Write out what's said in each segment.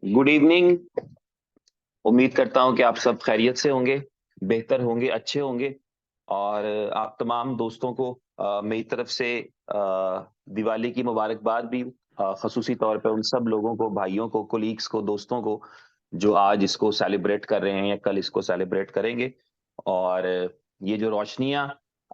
Good evening. उम्मीद करता हूं कि आप सब खैरियत से होंगे, बेहतर होंगे, अच्छे होंगे। और आप तमाम दोस्तों को मेरी तरफ से दिवाली की मुबारकबाद भी। खसूसी तौर पे उन सब लोगों को, भाइयों को, कोलीग्स को, दोस्तों को जो आज इसको सेलिब्रेट कर रहे हैं या कल इसको सेलिब्रेट करेंगे। और ये जो रोशनियां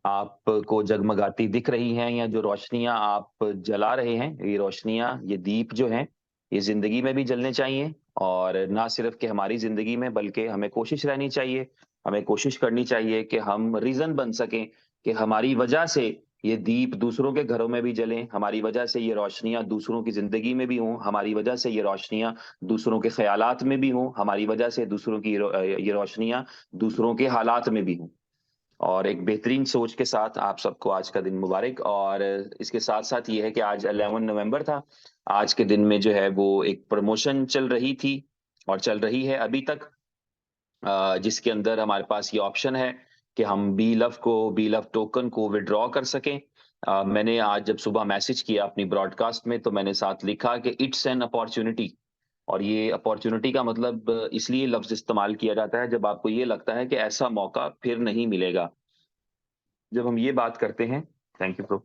आपको जगमगाती दिख रही हैं या जो रोशनियां आप जला रहे हैं, ये रोशनियां, ये दीप जो हैं, ये जिंदगी में भी जलने चाहिए। और ना सिर्फ कि हमारी जिंदगी में, बल्कि हमें कोशिश रहनी चाहिए, हमें कोशिश करनी चाहिए कि हम रीजन बन सकें कि हमारी वजह से ये दीप दूसरों के घरों में भी जलें, हमारी वजह से ये रोशनियां दूसरों की जिंदगी में भी हों, हमारी वजह से ये रोशनियां दूसरों के ख्यालात में भी हों, हमारी वजह से दूसरों की ये रोशनियां दूसरों के हालात में भी हों। और एक बेहतरीन सोच के साथ आप सबको आज का दिन मुबारक। और इसके साथ साथ ये है कि आज 11 नवंबर था। आज के दिन में जो है वो एक प्रमोशन चल रही थी और चल रही है अभी तक, जिसके अंदर हमारे पास ये ऑप्शन है कि हम बी लव टोकन को विड्रॉ कर सकें। मैंने आज जब सुबह मैसेज किया अपनी ब्रॉडकास्ट में, तो मैंने साथ लिखा कि इट्स एन अपॉर्चुनिटी। और ये अपॉर्चुनिटी का मतलब इसलिए लफ्ज इस्तेमाल किया जाता है जब आपको ये लगता है कि ऐसा मौका फिर नहीं मिलेगा। जब हम ये बात करते हैं, थैंक यू प्रो,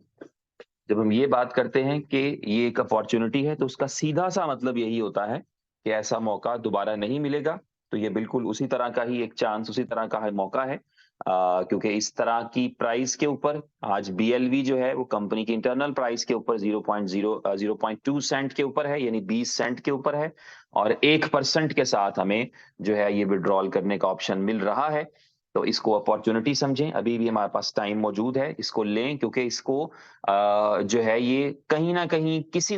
जब हम ये बात करते हैं कि ये एक अपॉर्चुनिटी है, तो उसका सीधा सा मतलब यही होता है कि ऐसा मौका दोबारा नहीं मिलेगा। तो ये बिल्कुल उसी तरह का ही एक चांस, उसी तरह का है मौका है। क्योंकि इस तरह की प्राइस के ऊपर आज बीएलवी जो है वो कंपनी की इंटरनल प्राइस के ऊपर 0.2 सेंट के ऊपर है, यानी 20 सेंट के ऊपर है। और 1% के साथ हमें जो है ये विड्रॉल करने का ऑप्शन मिल रहा है। तो इसको अपॉर्चुनिटी समझें, अभी भी हमारे पास टाइम मौजूद है, इसको लें, क्योंकि इसको जो है ये कहीं ना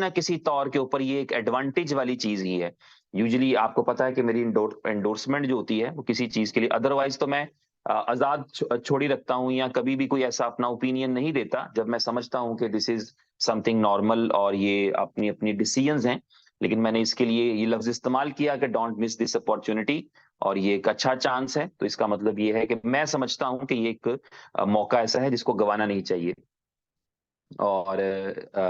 किसी तौर के ऊपर ये एक एडवांटेज वाली चीज ही है। यूजुअली आपको पता है कि मेरी एंडोर्समेंट जो होती है वो किसी चीज के लिए, अदरवाइज तो मैं आजाद छोड़ी रखता हूं या कभी भी कोई ऐसा अपना ओपिनियन नहीं देता जब मैं समझता हूं कि दिस इज समथिंग नॉर्मल और ये अपनी अपनी डिसीजंस हैं। लेकिन मैंने इसके लिए ये लफ्ज इस्तेमाल किया कि डोंट मिस दिस अपॉर्चुनिटी। और ये एक अच्छा चांस है, तो इसका मतलब ये है कि मैं समझता हूं कि ये एक मौका ऐसा है जिसको गंवाना नहीं चाहिए। और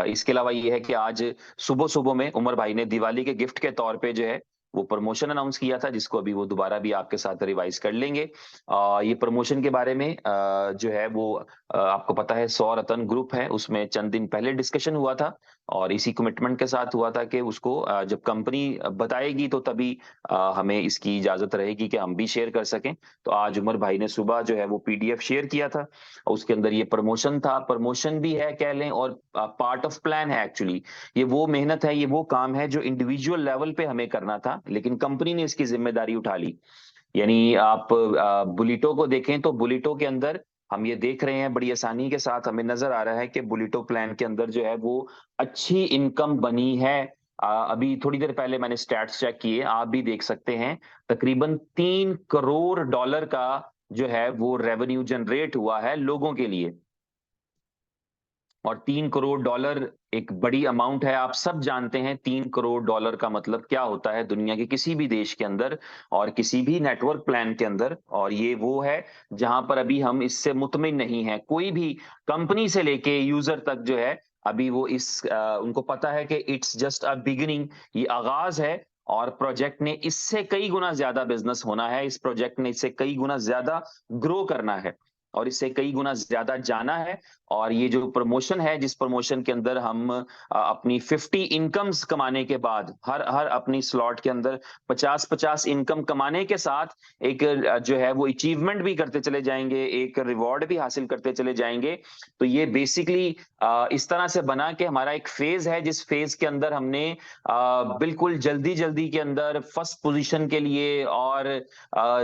इसके अलावा ये है कि आज सुबह सुबह में उमर भाई ने दिवाली के गिफ्ट के तौर पे जो है वो प्रमोशन अनाउंस किया था, जिसको अभी वो दोबारा भी आपके साथ रिवाइज कर लेंगे। ये प्रमोशन के बारे में जो है वो आपको पता है, 100 रत्न ग्रुप है, उसमें चंद दिन पहले डिस्कशन हुआ था। और इसी कमिटमेंट के साथ हुआ था कि उसको जब कंपनी बताएगी तो तभी हमें इसकी इजाजत रहेगी कि हम भी शेयर कर सकें। तो आज उमर भाई ने सुबह जो है वो पीडीएफ शेयर किया था, और उसके अंदर ये प्रमोशन था, प्रमोशन भी है कह लें, और पार्ट ऑफ प्लान है एक्चुअली। ये वो मेहनत है, ये वो काम है जो इंडिविजुअल लेवल पे हमें करना था, लेकिन कंपनी ने इसकी जिम्मेदारी उठा ली। यानी आप बुलेटो को देखें तो बुलेटो के अंदर हम ये देख रहे हैं, बड़ी आसानी के साथ हमें नजर आ रहा है कि बुलेटो प्लान के अंदर जो है वो अच्छी इनकम बनी है। अभी थोड़ी देर पहले मैंने स्टैट्स चेक किए, आप भी देख सकते हैं, तकरीबन 3 करोड़ डॉलर का जो है वो रेवेन्यू जनरेट हुआ है लोगों के लिए। और 3 करोड़ डॉलर एक बड़ी अमाउंट है, आप सब जानते हैं 3 करोड़ डॉलर का मतलब क्या होता है दुनिया के किसी भी देश के अंदर और किसी भी नेटवर्क प्लान के अंदर। और ये वो है जहां पर अभी हम इससे मुतमिन नहीं है, कोई भी कंपनी से लेके यूजर तक जो है, अभी वो उनको पता है कि इट्स जस्ट अ बिगिनिंग, ये आगाज है। और प्रोजेक्ट ने इससे कई गुना ज्यादा बिजनेस होना है, इस प्रोजेक्ट ने इससे कई गुना ज्यादा ग्रो करना है और इससे कई गुना ज्यादा जाना है। और ये जो प्रमोशन है, जिस प्रमोशन के अंदर हम अपनी 50 इनकम्स कमाने के बाद, हर हर अपनी स्लॉट के अंदर 50-50 इनकम कमाने के साथ एक जो है वो अचीवमेंट भी करते चले जाएंगे, एक रिवॉर्ड भी हासिल करते चले जाएंगे। तो ये बेसिकली इस तरह से बना कि हमारा एक फेज है, जिस फेज के अंदर हमने बिल्कुल जल्दी जल्दी के अंदर फर्स्ट पोजीशन के लिए और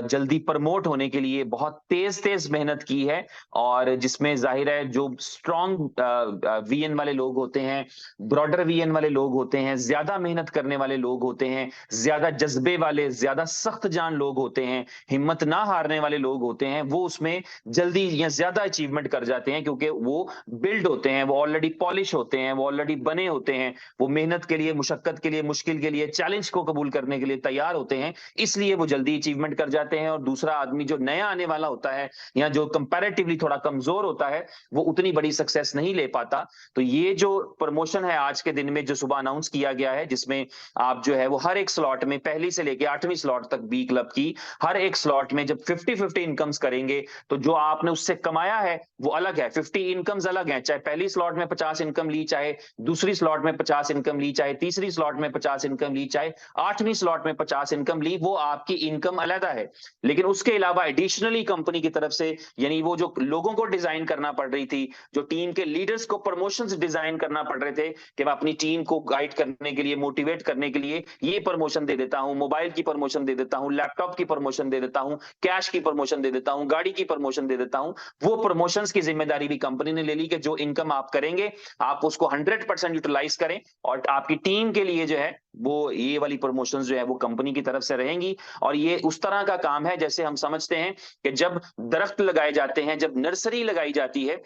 जल्दी प्रमोट होने के लिए बहुत तेज तेज मेहनत की की है, और जिसमें जाहिर है जो स्ट्रॉन्ग वीएन वाले लोग होते हैं, ब्रॉडर वीएन वाले लोग होते हैं, ज्यादा मेहनत करने वाले लोग होते हैं, ज्यादा जज्बे वाले, ज्यादा सख्त जान लोग होते हैं, हिम्मत ना हारने वाले लोग होते हैं, वो उसमें जल्दी या ज्यादा अचीवमेंट कर जाते हैं, क्योंकि वो बिल्ड होते हैं, वो ऑलरेडी पॉलिश होते हैं, वो ऑलरेडी बने होते हैं, वो मेहनत के लिए, मुशक्कत के लिए, मुश्किल के लिए, चैलेंज को कबूल करने के लिए तैयार होते हैं, इसलिए वो जल्दी अचीवमेंट कर जाते हैं। और दूसरा आदमी जो नया आने वाला होता है या जो कंपैरेटिवली थोड़ा कमजोर होता है, वो उतनी बड़ी सक्सेस नहीं ले पाता। तो ये जो प्रमोशन है आज के दिन में जो सुबह अनाउंस किया गया है, जिसमें आप जो है वो हर एक स्लॉट में, पहली से लेके 8वीं स्लॉट तक बी क्लब की हर एक स्लॉट में जब 50-50 इनकम्स करेंगे, तो जो आपने उससे कमाया है वो अलग है, 50 इनकम्स अलग है, चाहे पहली स्लॉट में 50 इनकम ली, चाहे दूसरी स्लॉट में 50 इनकम ली, चाहे तीसरी स्लॉट में 50 इनकम ली, चाहे 8वीं स्लॉट में 50 इनकम ली, वो आपकी इनकम अलग है। लेकिन उसके अलावा एडिशनली कंपनी की तरफ से, यानी वो जो लोगों को डिजाइन करना पड़ रही थी, जो टीम के लीडर्स को प्रमोशंस डिजाइन करना पड़ रहे थे कि मैं अपनी टीम को गाइड करने के लिए, मोटिवेट करने के लिए ये प्रमोशन दे देता हूं, मोबाइल की प्रमोशन दे देता हूं, लैपटॉप की प्रमोशन दे देता हूं, कैश की प्रमोशन दे देता हूं, गाड़ी की प्रमोशन दे देता हूं, वो प्रमोशंस की जिम्मेदारी भी कंपनी ने ले ली कि जो इनकम आप करेंगे आप उसको 100% यूटिलाइज करें, और आपकी टीम के लिए जो है वो ये वाली प्रमोशंस जो है वो कंपनी की तरफ से रहेंगी। और ये उस तरह का काम है जैसे हम समझते हैं कि जब दरख्त लगाए जाते हैं, जब नर्सरी लगाई जाती है,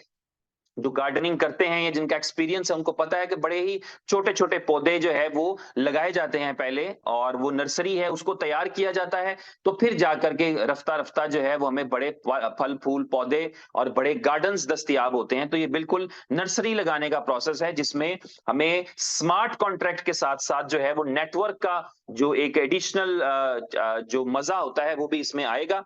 जो गार्डनिंग करते हैं या जिनका एक्सपीरियंस है उनको पता है कि बड़े ही छोटे छोटे पौधे जो है वो लगाए जाते हैं पहले, और वो नर्सरी है उसको तैयार किया जाता है, तो फिर जाकर के रफ्ता रफ्ता जो है वो हमें बड़े फल फूल पौधे और बड़े गार्डन्स दस्तयाब होते हैं। तो ये बिल्कुल नर्सरी लगाने का प्रोसेस है, जिसमें हमें स्मार्ट कॉन्ट्रैक्ट के साथ साथ जो है वो नेटवर्क का जो एक एडिशनल जो मजा होता है वो भी इसमें आएगा।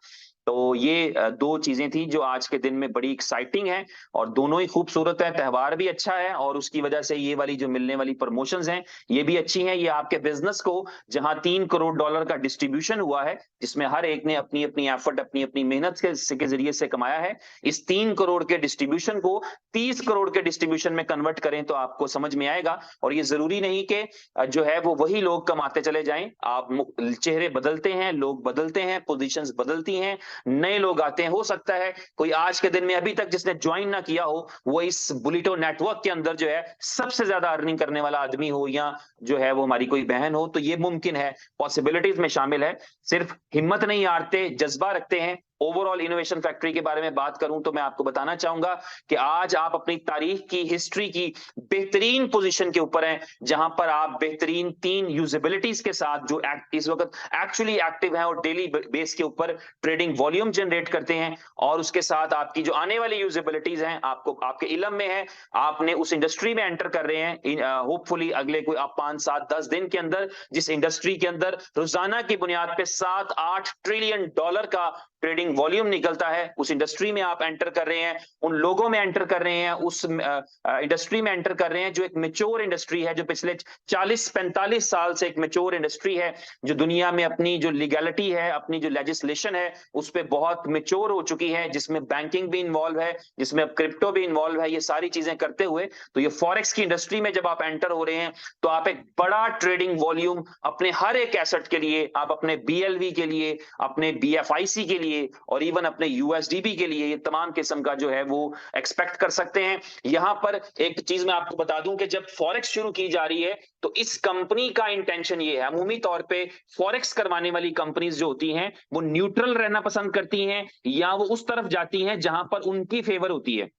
तो ये दो चीजें थी जो आज के दिन में बड़ी एक्साइटिंग है, और दोनों ही खूबसूरत है, त्यौहार भी अच्छा है, और उसकी वजह से ये वाली जो मिलने वाली प्रमोशंस हैं ये भी अच्छी हैं। ये आपके बिजनेस को, जहां $3 करोड़ का डिस्ट्रीब्यूशन हुआ है, जिसमें हर एक ने अपनी अपनी एफर्ट, अपनी अपनी मेहनत के जरिए से कमाया है, इस 3 करोड़ के डिस्ट्रीब्यूशन को 30 करोड़ के डिस्ट्रीब्यूशन में कन्वर्ट करें तो आपको समझ में आएगा। और ये जरूरी नहीं कि जो है वो वही लोग कमाते चले जाएं, आप चेहरे बदलते हैं, लोग बदलते हैं, पोजीशंस बदलती हैं, नए लोग आते हैं। हो सकता है कोई आज के दिन में अभी तक जिसने ज्वाइन ना किया हो, वो इस बुलिटो नेटवर्क के अंदर जो है सबसे ज्यादा अर्निंग करने वाला आदमी हो, या जो है वो हमारी कोई बहन हो, तो ये मुमकिन है, पॉसिबिलिटीज में शामिल है। सिर्फ हिम्मत नहीं हारते, जज्बा रखते हैं। ओवरऑल इनोवेशन फैक्ट्री के बारे में बात करूं तो मैं आपको बताना चाहूंगा कि आज आप अपनी तारीख की, हिस्ट्री की बेहतरीन पोजीशन के ऊपर हैं, जहां पर आप बेहतरीन 3 यूजेबिलिटीज के साथ जो इस वक्त एक्चुअली एक्टिव हैं और डेली बेस के ऊपर ट्रेडिंग वॉल्यूम जनरेट करते हैं, और उसके साथ आपकी जो आने वाली यूजेबिलिटीज हैं आपको आपके इलम में है, आपने उस इंडस्ट्री में एंटर कर रहे हैं होपफुली अगले कोई आप 5-7-10 दिन के अंदर, जिस इंडस्ट्री के अंदर रोजाना की बुनियाद पे 7-8 ट्रिलियन डॉलर का ट्रेडिंग वॉल्यूम निकलता है, उस इंडस्ट्री में आप एंटर कर रहे हैं, उन लोगों में एंटर कर रहे हैं, उस इंडस्ट्री में एंटर कर रहे हैं जो एक मेच्योर इंडस्ट्री है, जो पिछले 40-45 साल से एक मेच्योर इंडस्ट्री है, जो दुनिया में अपनी जो लीगैलिटी है, अपनी जो लेजिस्लेशन है उस पर बहुत मेच्योर हो चुकी है, जिसमें बैंकिंग भी इन्वॉल्व है, जिसमें अब क्रिप्टो भी इन्वॉल्व है। ये सारी चीजें करते हुए तो ये फॉरेक्स की इंडस्ट्री में जब आप एंटर हो रहे हैं तो आप एक बड़ा ट्रेडिंग वॉल्यूम अपने हर एक एसेट के लिए, आप अपने बीएलवी के लिए, अपने बीएफआईसी के लिए, और इवन अपने यूएसडीबी के लिए, ये तमाम किस्म का जो है वो एक्सपेक्ट कर सकते हैं। यहां पर एक चीज मैं आपको बता दूं कि जब फॉरेक्स शुरू की जा रही है तो इस कंपनी का इंटेंशन ये है, अमूमी तौर पे फॉरेक्स करवाने वाली कंपनीज जो होती हैं वो न्यूट्रल रहना पसंद करती हैं, या वो उस तरफ जाती हैं जहां पर उनकी फेवर होती है।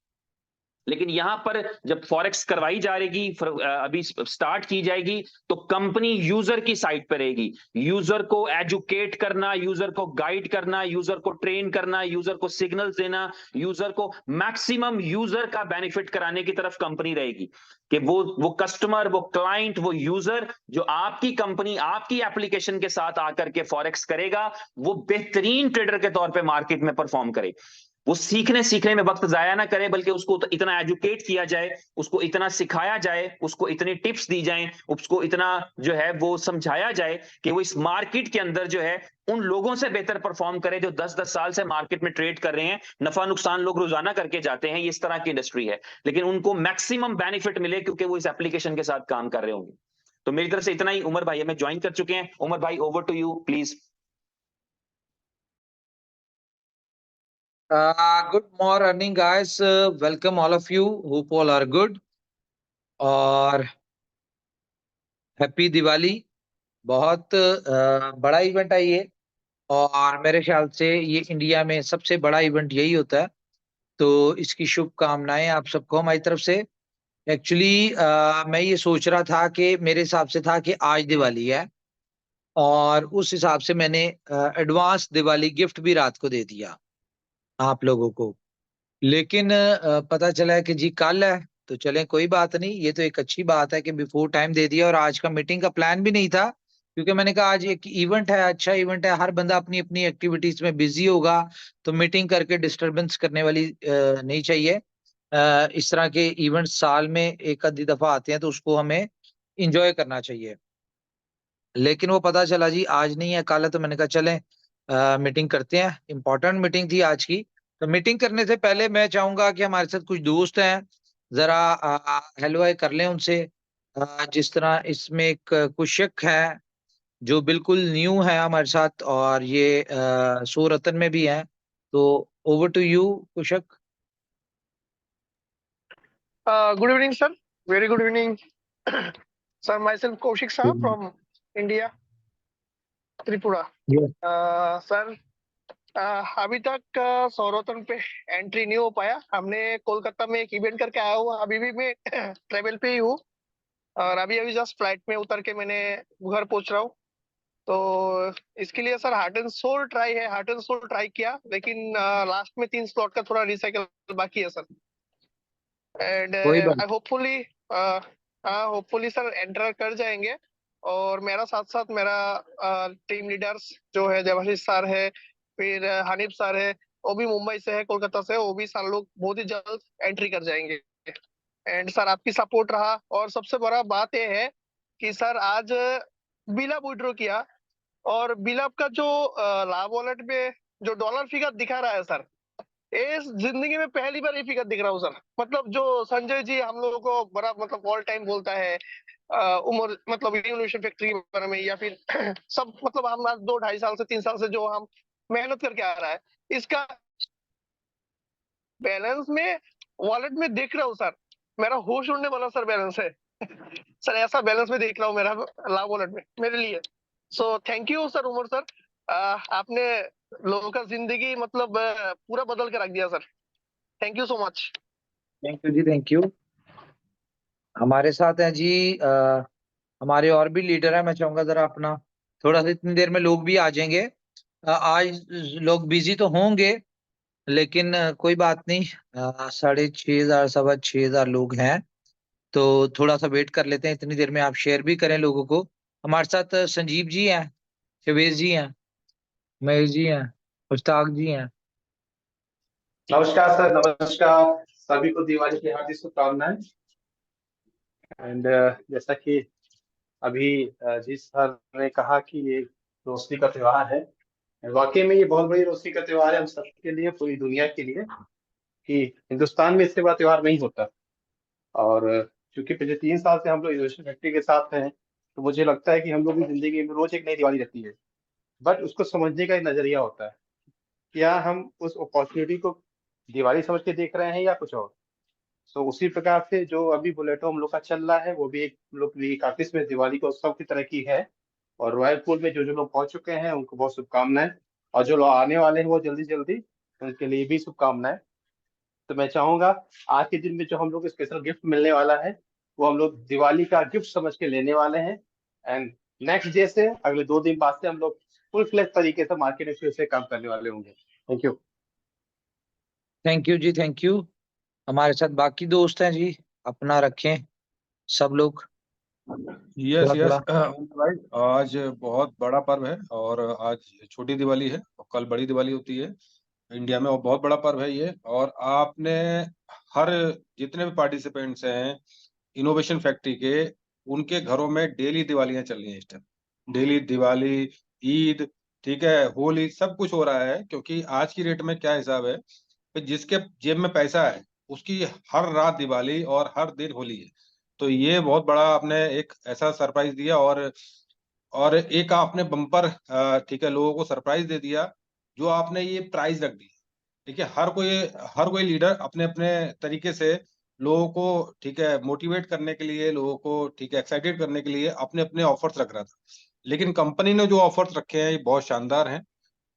लेकिन यहां पर जब फॉरेक्स करवाई जाएगी, अभी स्टार्ट की जाएगी, तो कंपनी यूजर की साइड पर रहेगी, यूजर को एजुकेट करना, यूजर को गाइड करना, यूजर को ट्रेन करना, यूजर को सिग्नल्स देना, यूजर को मैक्सिमम यूजर का बेनिफिट कराने की तरफ कंपनी रहेगी, कि वो कस्टमर, वो क्लाइंट, वो यूजर जो आपकी कंपनी, आपकी एप्लीकेशन के साथ आकर के फॉरेक्स करेगा, वो बेहतरीन ट्रेडर के तौर पे मार्केट में परफॉर्म करे। वो सीखने में वक्त जाया ना करे, बल्कि उसको इतना एजुकेट किया जाए, उसको इतना सिखाया जाए, उसको इतनी टिप्स दी जाएं, उसको इतना जो है वो समझाया जाए कि वो इस मार्केट के अंदर जो है उन लोगों से बेहतर परफॉर्म करे जो 10-10 साल से मार्केट में ट्रेड कर रहे हैं, नफा नुकसान लोग रोजाना करके जाते हैं, ये इस तरह की इंडस्ट्री है, लेकिन उनको मैक्सिमम बेनिफिट मिले क्योंकि वो इस एप्लीकेशन के साथ काम कर रहे होंगे। तो मेरी तरफ से इतना ही। उमर भाई हमें ज्वाइन कर चुके हैं, उमर भाई over to you please. Good morning, guys. Welcome all of you. Hope all are good. और हैप्पी दिवाली। बहुत बड़ा इवेंट है ये, और मेरे ख्याल से ये इंडिया में सबसे बड़ा इवेंट यही होता है। तो इसकी शुभकामनाएं आप सबको हमारी तरफ से। एक्चुअली मैं ये सोच रहा था कि मेरे हिसाब से था कि आज दिवाली है, और उस हिसाब से मैंने एडवांस दिवाली गिफ्ट भी रात को दे दिया आप लोगों को। लेकिन पता चला है कि जी कल है। तो चलें, कोई बात नहीं, ये तो एक अच्छी बात है कि बिफोर टाइम दे दिया। और आज का मीटिंग का प्लान भी नहीं था, क्योंकि मैंने कहा आज एक इवेंट है, अच्छा इवेंट है, हर बंदा अपनी अपनी एक्टिविटीज में बिजी होगा, तो मीटिंग करके डिस्टरबेंस करने वाली नहीं चाहिए। इस तरह के इवेंट साल में एक आधी दफा आते हैं, तो उसको हमें इंजॉय करना चाहिए। लेकिन वो पता चला जी आज नहीं है, कल है। तो मैंने कहा चलें मीटिंग करते हैं, इंपॉर्टेंट मीटिंग थी आज की। तो मीटिंग करने से पहले मैं चाहूंगा कि हमारे साथ कुछ दोस्त हैं, जरा हेलो हाय कर लें उनसे। जिस तरह इसमें एक कुशक है जो बिल्कुल न्यू है हमारे साथ, और ये सूरतन में भी है। तो over to you Kushak. Good evening, sir. Very good evening. Sir, myself Kaushik Shah from India, Tripura. Yes. Sir, अभी तक सौरतन पे एंट्री नहीं हो पाया। हमने कोलकाता में एक इवेंट करके आया हुआ, अभी भी मैं ट्रेवल पे ही हूँ। और अभी अभी जस्ट फ्लाइट में उतर के मैंने घर पहुंच रहा हूँ। तो इसके लिए sir heart and soul try किया, लेकिन लास्ट में 3 स्लॉट का थोड़ा रिसाइकल बाकी है सर। एंड कोई बात। आई होपफुली सर एंटर कर जाएंगे। और मेरा साथ साथ मेरा टीम लीडर्स जो है, देवाशीष सर है, फिर हनीफ सर है, वो भी मुंबई से है, कोलकाता से, वो भी सारे लोग बहुत ही जल्द एंट्री कर जाएंगे। एंड सर आपकी सपोर्ट रहा, और सबसे बड़ा बात यह है कि सर आज बिला विड्रॉ किया, और बिला का जो लाभ वॉलेट में जो डॉलर फिगर दिखा रहा है सर, ये जिंदगी में पहली बार ये फिगर दिख रहा हूँ सर। मतलब जो संजय जी हम लोगों को बड़ा मतलब ऑल टाइम बोलता है, उम्र मतलब इनोवेशन फैक्ट्री के बारे में, या फिर सब मतलब हम आज 2 ढाई साल से 3 साल से जो हम मेहनत करके आ रहा है, इसका बैलेंस में वॉलेट में देख रहा हूँ सर। मेरा होश उड़ने वाला सर बैलेंस है। सर ऐसा बैलेंस में देख रहा हूँ मेरा लाभ वॉलेट में मेरे लिए। So thank you sir, Umar sir. आपने लोगों का जिंदगी मतलब पूरा बदल के रख दिया sir. Thank you so much. Thank you जी, थैंक यू। हमारे साथ हैं जी हमारे और भी लीडर हैं। मैं चाहूंगा जरा अपना थोड़ा सा, इतनी देर में लोग भी आ जाएंगे। आज लोग बिजी तो होंगे, लेकिन कोई बात नहीं। 6,500 6,1500 लोग हैं, तो थोड़ा सा वेट कर लेते हैं। इतनी देर में आप शेयर भी करें लोगों को। हमारे साथ संजीव जी हैं, शवेज जी हैं, महेश जी हैं, मुश्ताक जी हैं। नमस्कार सर, नमस्कार सभी को, दिवाली की हार्दिक शुभकामनाएं। एंड जैसा कि अभी जी सर ने कहा कि ये रोशनी का त्योहार है, वाकई में ये बहुत बड़ी रोशनी का त्योहार है हम सबके लिए, पूरी दुनिया के लिए, कि हिंदुस्तान में इससे बड़ा त्योहार नहीं होता। और चूंकि पिछले 3 साल से हम लोग इनोवेशन फैक्ट्री के साथ हैं, तो मुझे लगता है कि हम लोग की जिंदगी में रोज एक नई दिवाली रहती है। बट उसको समझने का एक नजरिया होता है, क्या हम उस अपॉर्चुनिटी को दिवाली समझ के देख रहे हैं या कुछ और। तो उसी प्रकार से जो अभी बुलेटो हम लोग का चल रहा है, वो भी एक हम लोग की 31वीं दिवाली को उत्सव की तरह की है। और रॉयल पूल में जो जो लोग पहुंच चुके हैं उनको बहुत शुभकामनाएं, और जो लोग आने वाले हैं वो जल्दी जल्दी, उनके लिए भी शुभकामनाएं। तो मैं चाहूंगा आज के दिन में जो हम लोग स्पेशल गिफ्ट मिलने वाला है, वो हम लोग दिवाली का गिफ्ट समझ के लेने वाले हैं। एंड नेक्स्ट डे से, अगले 2 दिन बाद से, हम लोग फुल फ्लेज तरीके से मार्केट में फिर से काम करने वाले होंगे। Thank you. थैंक यू जी, थैंक यू। हमारे साथ बाकी दोस्त हैं जी, अपना रखें सब लोग यस थोड़ा यस थोड़ा। भाई, आज बहुत बड़ा पर्व है, और आज छोटी दिवाली है और कल बड़ी दिवाली होती है इंडिया में, और बहुत बड़ा पर्व है ये। और आपने हर जितने भी पार्टिसिपेंट्स हैं इनोवेशन फैक्ट्री के, उनके घरों में डेली दिवालियां चल रही हैं इस टाइम। डेली दिवाली, ईद, ठीक है, होली, सब कुछ हो रहा है। क्योंकि आज की डेट में क्या हिसाब है कि जिसके जेब में पैसा है उसकी हर रात दिवाली और हर दिन होली है। तो ये बहुत बड़ा आपने एक ऐसा सरप्राइज दिया, और एक आपने बम्पर, ठीक है, लोगों को सरप्राइज दे दिया, जो आपने ये प्राइज रख दी। देखिए हर कोई लीडर अपने अपने तरीके से लोगों को, ठीक है, मोटिवेट करने के लिए, लोगों को, ठीक है, एक्साइटेड करने के लिए अपने अपने ऑफर्स रख रहा था। लेकिन कंपनी ने जो ऑफर्स रखे हैं ये बहुत शानदार हैं,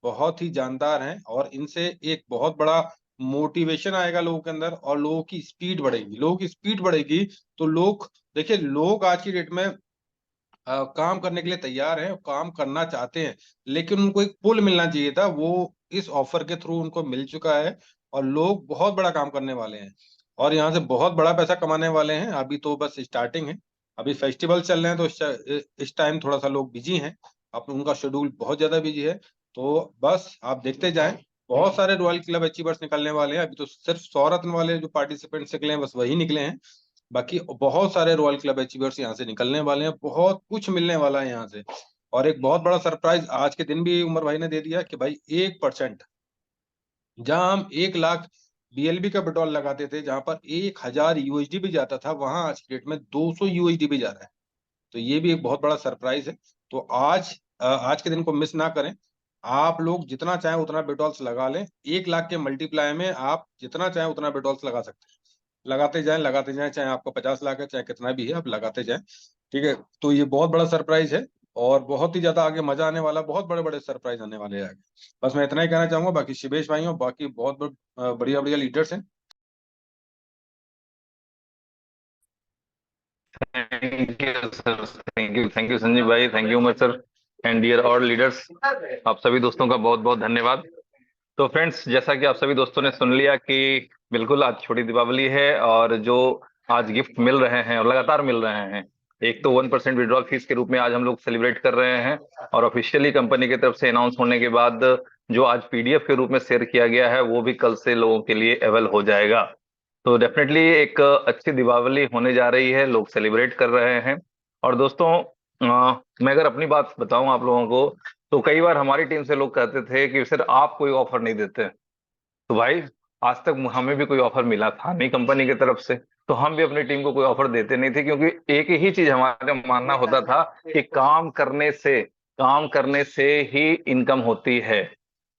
बहुत ही जानदार हैं, और इनसे एक बहुत बड़ा मोटिवेशन आएगा लोगों के अंदर, और लोगों की स्पीड बढ़ेगी। लोगों की स्पीड बढ़ेगी तो लोग, देखिए, लोग आज की डेट में काम करने के लिए तैयार हैं, काम करना चाहते हैं, लेकिन उनको एक पुल मिलना चाहिए था, वो इस ऑफर के थ्रू उनको मिल चुका है, और लोग बहुत बड़ा काम करने वाले हैं और यहाँ से बहुत बड़ा पैसा कमाने वाले हैं। अभी तो बस स्टार्टिंग है, अभी फेस्टिवल चल रहे हैं, तो इस टाइम थोड़ा सा लोग बिजी हैं, अब उनका शेड्यूल बहुत ज्यादा बिजी है। तो बस आप देखते जाएं, बहुत सारे रॉयल क्लब अचीवर्स निकलने वाले हैं। अभी तो सिर्फ 100 रत्न वाले जो पार्टिसिपेंट्स निकले हैं बस वही निकले हैं, बाकी बहुत सारे रॉयल क्लब अचीवर्स यहाँ से निकलने वाले हैं, बहुत कुछ मिलने वाला है यहाँ से। और एक बहुत बड़ा सरप्राइज आज के दिन भी उमर भाई ने दे दिया कि भाई 1%, जहां हम 1 लाख BLB का पेट्रोल लगाते थे, जहां पर 1000 USD भी जाता था, वहां आज की डेट में 200 USD भी जा रहा है। तो ये भी एक बहुत बड़ा सरप्राइज है। तो आज के दिन को मिस ना करें। आप लोग जितना चाहें उतना बेटॉल्स लगा लें, 1 लाख के मल्टीप्लाई में आप जितना चाहें उतना बेटॉल्स लगा सकते हैं। लगाते जाएं, चाहे आपको 50 लाख है, चाहे कितना भी है, आप लगाते जाएं। ठीक है, तो ये बहुत बड़ा सरप्राइज है, और बहुत ही ज्यादा आगे मजा आने वाला, बहुत बड़े बड़े सरप्राइज आने वाले हैं आगे। बस मैं इतना ही कहना चाहूंगा, बाकी शिवेश भाई और बाकी बहुत बढ़िया बढ़िया लीडर्स हैं। थैंक यू संजीव भाई, thank you Umar sir, and dear all leaders, आप सभी दोस्तों का बहुत बहुत धन्यवाद। तो फ्रेंड्स, जैसा कि आप सभी दोस्तों ने सुन लिया कि बिल्कुल आज छोटी दीपावली है, और जो आज गिफ्ट मिल रहे हैं और लगातार मिल रहे हैं, एक तो 1% विड्रॉल फीस के रूप में आज हम लोग सेलिब्रेट कर रहे हैं, और ऑफिशियली कंपनी की तरफ से अनाउंस होने के बाद जो आज PDF के रूप में शेयर किया गया है वो भी कल से लोगों के लिए अवेल हो जाएगा। तो डेफिनेटली एक अच्छी दिवाली होने जा रही है, लोग सेलिब्रेट कर रहे हैं। और दोस्तों, मैं अगर अपनी बात बताऊं आप लोगों को, तो कई बार हमारी टीम से लोग कहते थे कि सर आप कोई ऑफर नहीं देते। तो भाई, आज तक हमें भी कोई ऑफर मिला था नहीं कंपनी की तरफ से, तो हम भी अपनी टीम को कोई ऑफर देते नहीं थे, क्योंकि एक ही चीज हमारा मानना होता था कि काम करने से ही इनकम होती है।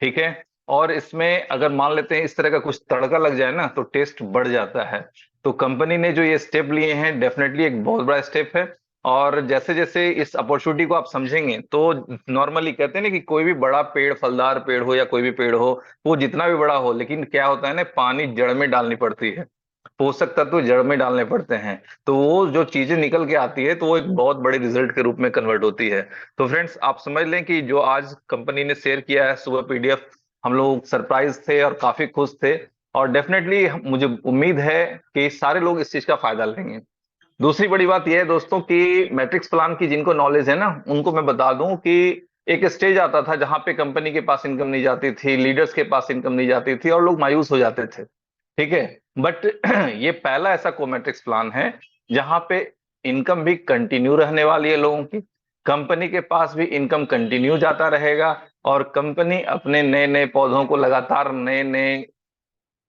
ठीक है, और इसमें अगर मान लेते हैं इस तरह का कुछ तड़का लग जाए ना, तो टेस्ट बढ़ जाता है। तो कंपनी ने जो ये स्टेप लिए हैं, डेफिनेटली एक बहुत बड़ा स्टेप है। और जैसे जैसे इस अपॉर्चुनिटी को आप समझेंगे, तो नॉर्मली कहते हैं ना कि कोई भी बड़ा पेड़, फलदार पेड़ हो या कोई भी पेड़ हो, वो जितना भी बड़ा हो, लेकिन क्या होता है ना, पानी जड़ में डालनी पड़ती है, पोषक तत्व जड़ में डालने पड़ते हैं, तो वो जो चीजें निकल के आती है तो वो एक बहुत बड़े रिजल्ट के रूप में कन्वर्ट होती है। तो फ्रेंड्स, आप समझ लें कि जो आज कंपनी ने शेयर किया है सुबह PDF, हम लोग सरप्राइज थे और काफी खुश थे, और डेफिनेटली मुझे उम्मीद है कि सारे लोग इस चीज का फायदा लेंगे। दूसरी बड़ी बात यह है दोस्तों कि मैट्रिक्स प्लान की जिनको नॉलेज है ना, उनको मैं बता दूं कि एक स्टेज आता था जहां पे कंपनी के पास इनकम नहीं जाती थी, लीडर्स के पास इनकम नहीं जाती थी, और लोग मायूस हो जाते थे। ठीक है, बट ये पहला ऐसा कोमेट्रिक्स प्लान है जहां पे इनकम भी कंटिन्यू रहने वाली है लोगों की, कंपनी के पास भी इनकम कंटिन्यू जाता रहेगा, और कंपनी अपने नए नए पौधों को लगातार नए नए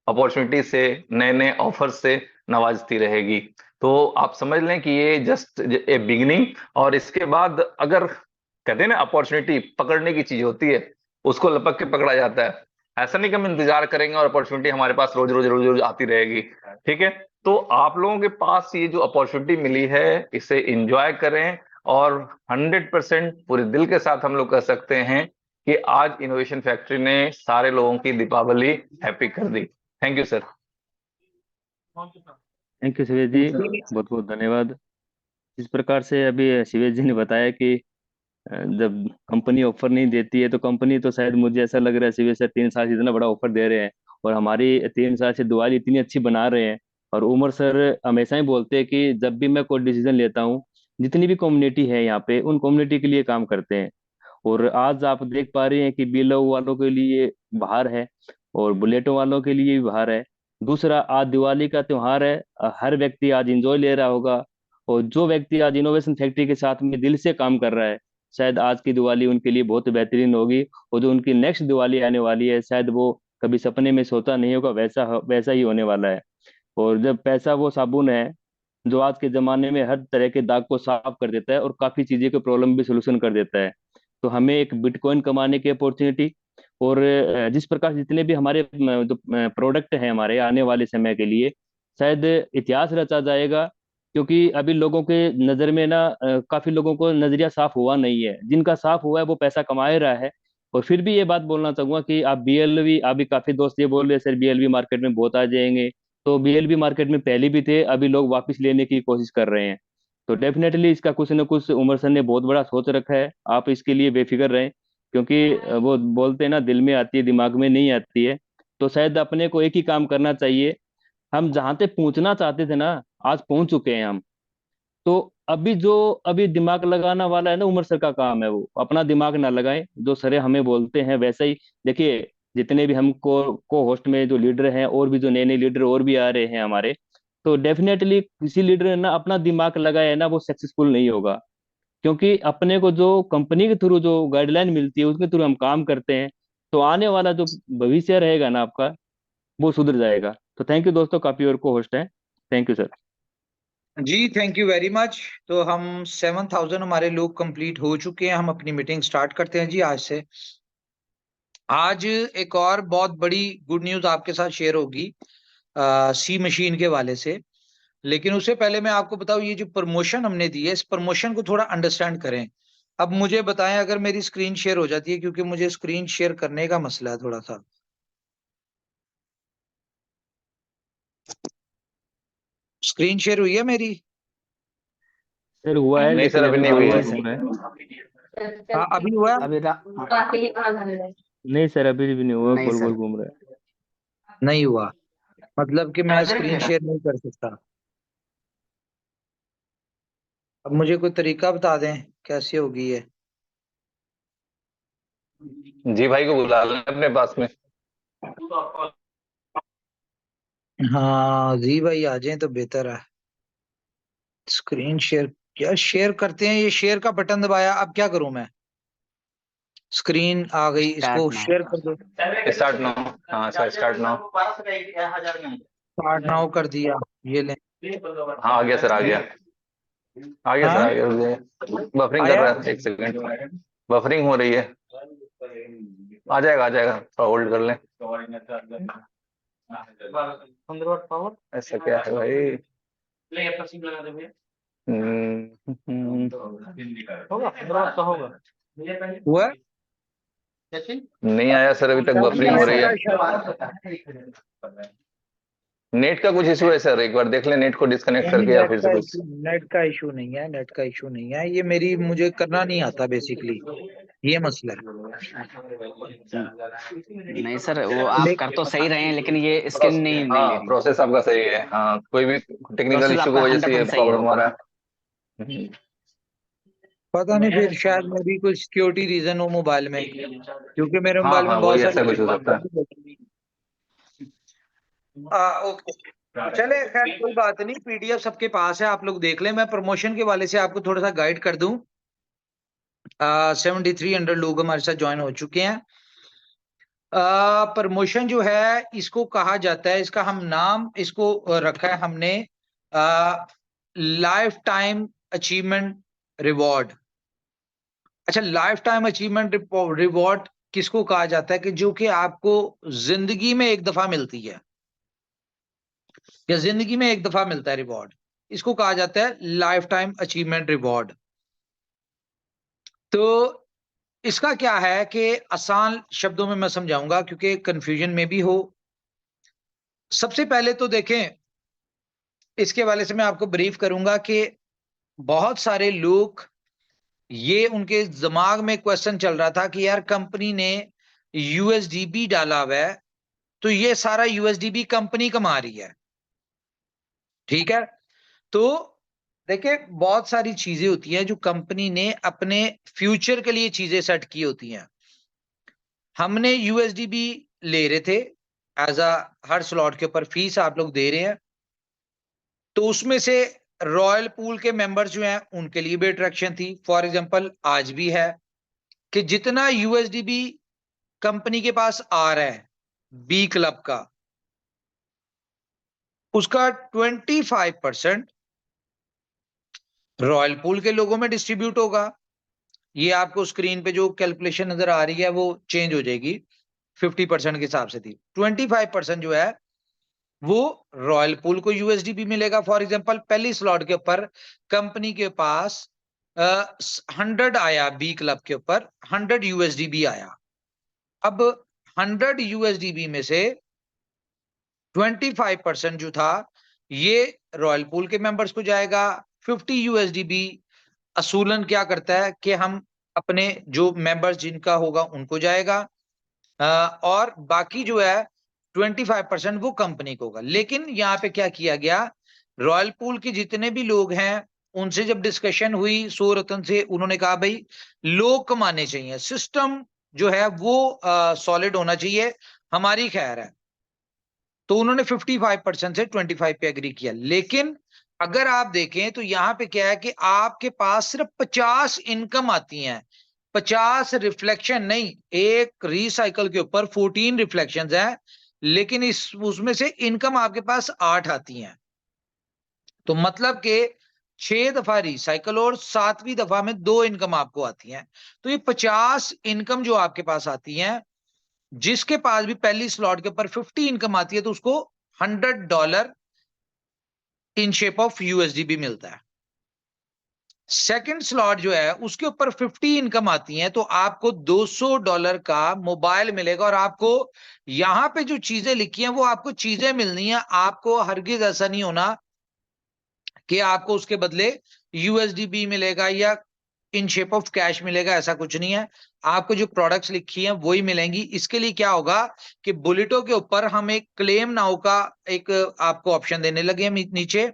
अपॉर्चुनिटी से, नए नए ऑफर से नवाजती रहेगी। तो आप समझ लें कि ये जस्ट ए बिगिनिंग, और इसके बाद अगर कहते हैं ना, अपॉर्चुनिटी पकड़ने की चीज होती है, उसको लपक के पकड़ा जाता है। ऐसा नहीं कि हम इंतजार करेंगे और अपॉर्चुनिटी हमारे पास रोज रोज रोज रोज आती रहेगी। ठीक है, तो आप लोगों के पास ये जो अपॉर्चुनिटी मिली है, इसे एंजॉय करें, और 100% पूरे दिल के साथ हम लोग कह सकते हैं कि आज इनोवेशन फैक्ट्री ने सारे लोगों की दीपावली हैप्पी कर दी। Thank you sir. Thank you Shivesh ji, बहुत बहुत धन्यवाद। इस प्रकार से अभी शिवेश जी ने बताया कि जब कंपनी ऑफर नहीं देती है तो कंपनी, तो शायद मुझे ऐसा लग रहा है शिवेश सर 3 साल से इतना बड़ा ऑफर दे रहे हैं, और हमारी 3 साल से दिवाली इतनी अच्छी बना रहे हैं। और उमर सर हमेशा ही बोलते हैं कि जब भी मैं कोई डिसीजन लेता हूँ, जितनी भी कम्युनिटी है यहाँ पे, उन कम्युनिटी के लिए काम करते हैं। और आज आप देख पा रहे हैं कि बीलो वालों के लिए बाहर है, और बुलेटो वालों के लिए भी बाहर है। दूसरा, आज दिवाली का त्योहार है, हर व्यक्ति आज इंजॉय ले रहा होगा। और जो व्यक्ति आज इनोवेशन फैक्ट्री के साथ में दिल से काम कर रहा है, शायद आज की दिवाली उनके लिए बहुत बेहतरीन होगी। और जो उनकी नेक्स्ट दिवाली आने वाली है, शायद वो कभी सपने में सोता नहीं होगा, वैसा वैसा ही होने वाला है। और जब पैसा वो साबुन है जो आज के जमाने में हर तरह के दाग को साफ कर देता है, और काफी चीजें के प्रॉब्लम भी सोल्यूशन कर देता है। तो हमें एक बिटकॉइन कमाने की अपॉर्चुनिटी, और जिस प्रकार जितने भी हमारे जो प्रोडक्ट हैं हमारे आने वाले समय के लिए, शायद इतिहास रचा जाएगा। क्योंकि अभी लोगों के नज़र में ना काफी लोगों को नजरिया साफ हुआ नहीं है। जिनका साफ हुआ है वो पैसा कमा ही रहा है। और फिर भी ये बात बोलना चाहूंगा कि आप बीएलवी, अभी काफी दोस्त ये बोल रहे हैं सर बीएलवी मार्केट में बहुत आ जाएंगे। तो बीएलवी मार्केट में पहले भी थे, अभी लोग वापस लेने की कोशिश कर रहे हैं। तो डेफिनेटली इसका कुछ न कुछ उमर सर ने बहुत बड़ा सोच रखा है, आप इसके लिए बेफिक्र रहें। क्योंकि वो बोलते हैं ना, दिल में आती है दिमाग में नहीं आती है। तो शायद अपने को एक ही काम करना चाहिए। हम जहां तक पहुंचना चाहते थे ना, आज पहुंच चुके हैं हम। तो अभी जो अभी दिमाग लगाना वाला है ना, उमर सर का काम है, वो अपना दिमाग ना लगाएं, जो सर हमें बोलते हैं वैसा ही। देखिए, जितने भी हम को होस्ट में जो लीडर हैं, और भी जो नए नए लीडर और भी आ रहे हैं हमारे, तो डेफिनेटली किसी लीडर ने ना अपना दिमाग लगाया है ना, वो सक्सेसफुल नहीं होगा। क्योंकि अपने को जो कंपनी के थ्रू जो गाइडलाइन मिलती है उसके थ्रू हम काम करते हैं, तो आने वाला जो भविष्य रहेगा ना आपका, वो सुधर जाएगा। तो थैंक यू दोस्तों, काफी और को होस्ट है। Thank you sir. जी थैंक यू वेरी मच। तो हम 7000 हमारे लोग कंप्लीट हो चुके हैं। हम अपनी मीटिंग स्टार्ट करते हैं जी आज से। आज एक और बहुत बड़ी गुड न्यूज आपके साथ शेयर होगी सी मशीन के वाले से। लेकिन उससे पहले मैं आपको बताऊं, ये जो प्रमोशन हमने दी है, इस प्रमोशन को थोड़ा अंडरस्टैंड करें। अब मुझे बताएं अगर मेरी स्क्रीन शेयर हो जाती है, क्योंकि मुझे स्क्रीन शेयर करने का मसला है थोड़ा सा। स्क्रीन शेयर हुई है मेरी? सर हुआ है, नहीं सर, लेकिन अभी अभी नहीं गोल हुई गोल है। घूम रहा है। हाँ अभी हुआ? नहीं सर, अभी भी नहीं हुआ, नहीं गोल सर। गोल घूम रहा है। नहीं हुआ, मतलब कि मैं स्क्रीन शेयर नहीं कर सकता। अब मुझे कोई तरीका बता दें कैसे होगी ये। जी भाई को बुला लें अपने पास में। हाँ जी भाई आ जाए तो बेहतर है। स्क्रीन शेयर क्या शेयर करते हैं, ये शेयर का बटन दबाया, अब क्या करूं मैं? स्क्रीन आ गई, इसको स्टार्ट नाउ। शेयर कर दो। Start now. हाँ sir, start now. Start now कर दिया, ये ले। हाँ आ गया सर, आ गया। आ गया सर, हाँ आ गया। बफरिंग कर आया। रहा है, एक सेकंड। बफरिंग हो रही है। आ जाएगा, आ जाएगा, थोड़ा होल्ड कर लें। 15 वाट पावर, ऐसा क्या है भाई? होगा 15 वाट का होगा। हुआ नहीं आया सर, अभी तक अभी बफरिंग हो रही आएगा है। शायद। नेट का कुछ इशू है सर, एक बार देख लें नेट को डिस्कनेक्ट नहीं करके, या फिर से कुछ। नेट का इशू नहीं है, नेट का इशू नहीं है, ये मेरी मुझे करना नहीं आता बेसिकली, ये मसला है। नहीं सर, वो आप कर तो सही रहे हैं, लेकिन ये स्क्रीन नहीं ले हाँ रही। प्रोसेस आपका सही है। हाँ कोई भी टेक्निकल प्रोसेस इशू की आपका वजह से ये 100% सही है। प्रॉब्लम आ रहा है। पता नहीं, फिर शायद मैं भी कोई सिक्योरिटी रीजन हो मोबाइल में, क्योंकि मेरे हाँ मोबाइल हाँ, में बहुत वही ऐसा कुछ हो सकता है। सारी ओके चले, खैर कोई बात नहीं, पीडीएफ सबके पास है, आप लोग देख लें। मैं प्रमोशन के वाले से आपको थोड़ा सा गाइड कर दूं। 7300 लोग हमारे साथ ज्वाइन हो चुके हैं। प्रमोशन जो है इसको कहा जाता है, इसका हम नाम इसको रखा है हमने लाइफ टाइम अचीवमेंट रिवॉर्ड। अच्छा, लाइफ टाइम अचीवमेंट रिवॉर्ड किसको कहा जाता है? कि जो कि आपको जिंदगी में एक दफा मिलती है, या जिंदगी में एक दफा मिलता है रिवॉर्ड, इसको कहा जाता है लाइफ टाइम अचीवमेंट रिवॉर्ड। तो इसका क्या है कि आसान शब्दों में मैं समझाऊंगा, क्योंकि कंफ्यूजन में भी हो। सबसे पहले तो देखें, इसके वाले से मैं आपको ब्रीफ करूंगा कि बहुत सारे लोग, ये उनके दिमाग में क्वेश्चन चल रहा था कि यार कंपनी ने यूएसडीबी डाला हुआ है, तो ये सारा यूएसडीबी कंपनी कमा रही है, ठीक है? तो देखिए, बहुत सारी चीजें होती हैं जो कंपनी ने अपने फ्यूचर के लिए चीजें सेट की होती हैं। हमने यूएसडीबी ले रहे थे एज हर स्लॉट के ऊपर फीस आप लोग दे रहे हैं, तो उसमें से रॉयल पूल के मेंबर्स जो हैं उनके लिए भी अट्रैक्शन थी। फॉर एग्जांपल आज भी है कि जितना यूएसडीबी कंपनी के पास आ रहा है बी क्लब का, उसका 25% रॉयल पूल के लोगों में डिस्ट्रीब्यूट होगा। ये आपको स्क्रीन पे जो कैलकुलेशन नजर आ रही है वो चेंज हो जाएगी। 50% के हिसाब से थी। 25% जो है वो रॉयल पूल को यूएसडीबी मिलेगा। फॉर एग्जांपल पहली स्लॉट के ऊपर कंपनी के पास 100 आया, बी क्लब के ऊपर 100 यूएसडीबी आया। अब 100 यूएसडीबी में से 25% जो था ये रॉयल पूल के मेंबर्स को जाएगा। 50 यूएसडीबी असूलन क्या करता है कि हम अपने जो मेंबर्स जिनका होगा उनको जाएगा, और बाकी जो है 25% वो कंपनी को होगा। लेकिन यहाँ पे क्या किया गया, रॉयल पूल के जितने भी लोग हैं उनसे जब डिस्कशन हुई सूरतन से, उन्होंने कहा भाई लोग कमाने चाहिए, सिस्टम जो है वो सॉलिड होना चाहिए, हमारी खैर है। तो उन्होंने 55% से 25 पे एग्री किया। लेकिन अगर आप देखें तो यहाँ पे क्या है कि आपके पास सिर्फ 50 इनकम आती हैं, 50 रिफ्लेक्शन नहीं। एक रिसाइकल के ऊपर 14 रिफ्लेक्शंस हैं, लेकिन इस उसमें से इनकम आपके पास 8 आती हैं। तो मतलब के 6 दफा रिसाइकल और 7वीं दफा में 2 इनकम आपको आती हैं। तो ये 50 इनकम जो आपके पास आती हैं, जिसके पास भी पहली स्लॉट के ऊपर 50 इनकम आती है तो उसको $100 इन शेप ऑफ यूएसडीबी मिलता है। सेकंड स्लॉट जो है उसके ऊपर 50 इनकम आती है तो आपको $200 का मोबाइल मिलेगा। और आपको यहां पे जो चीजें लिखी हैं वो आपको चीजें मिलनी है, आपको हरगिज ऐसा नहीं होना कि आपको उसके बदले यूएसडीबी मिलेगा या इन शेप ऑफ कैश मिलेगा, ऐसा कुछ नहीं है। आपको जो प्रोडक्ट्स लिखी हैं वही मिलेंगी। इसके लिए क्या होगा कि बुलेटो के ऊपर हम एक क्लेम नाउ का एक आपको ऑप्शन देने लगे हम नीचे,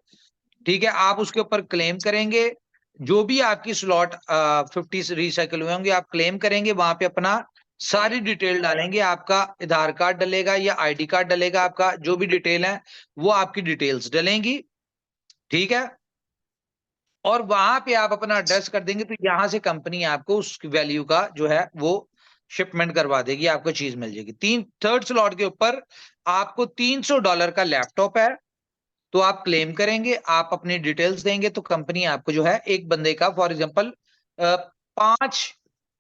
ठीक है। आप उसके ऊपर क्लेम करेंगे, जो भी आपकी स्लॉट 50 रिसाइकल हुए होंगे आप क्लेम करेंगे, वहां पे अपना सारी डिटेल डालेंगे, आपका आधार कार्ड डलेगा या आईडी कार्ड डलेगा, आपका जो भी डिटेल है वो आपकी डिटेल्स डलेंगी, ठीक है। और वहां पे आप अपना एड्रेस कर देंगे तो यहां से कंपनी आपको उस वैल्यू का जो है वो शिपमेंट करवा देगी, आपको चीज मिल जाएगी। थर्ड स्लॉट के ऊपर आपको $300 का लैपटॉप है तो आप क्लेम करेंगे, आप अपनी डिटेल्स देंगे तो कंपनी आपको जो है एक बंदे का फॉर एग्जांपल 5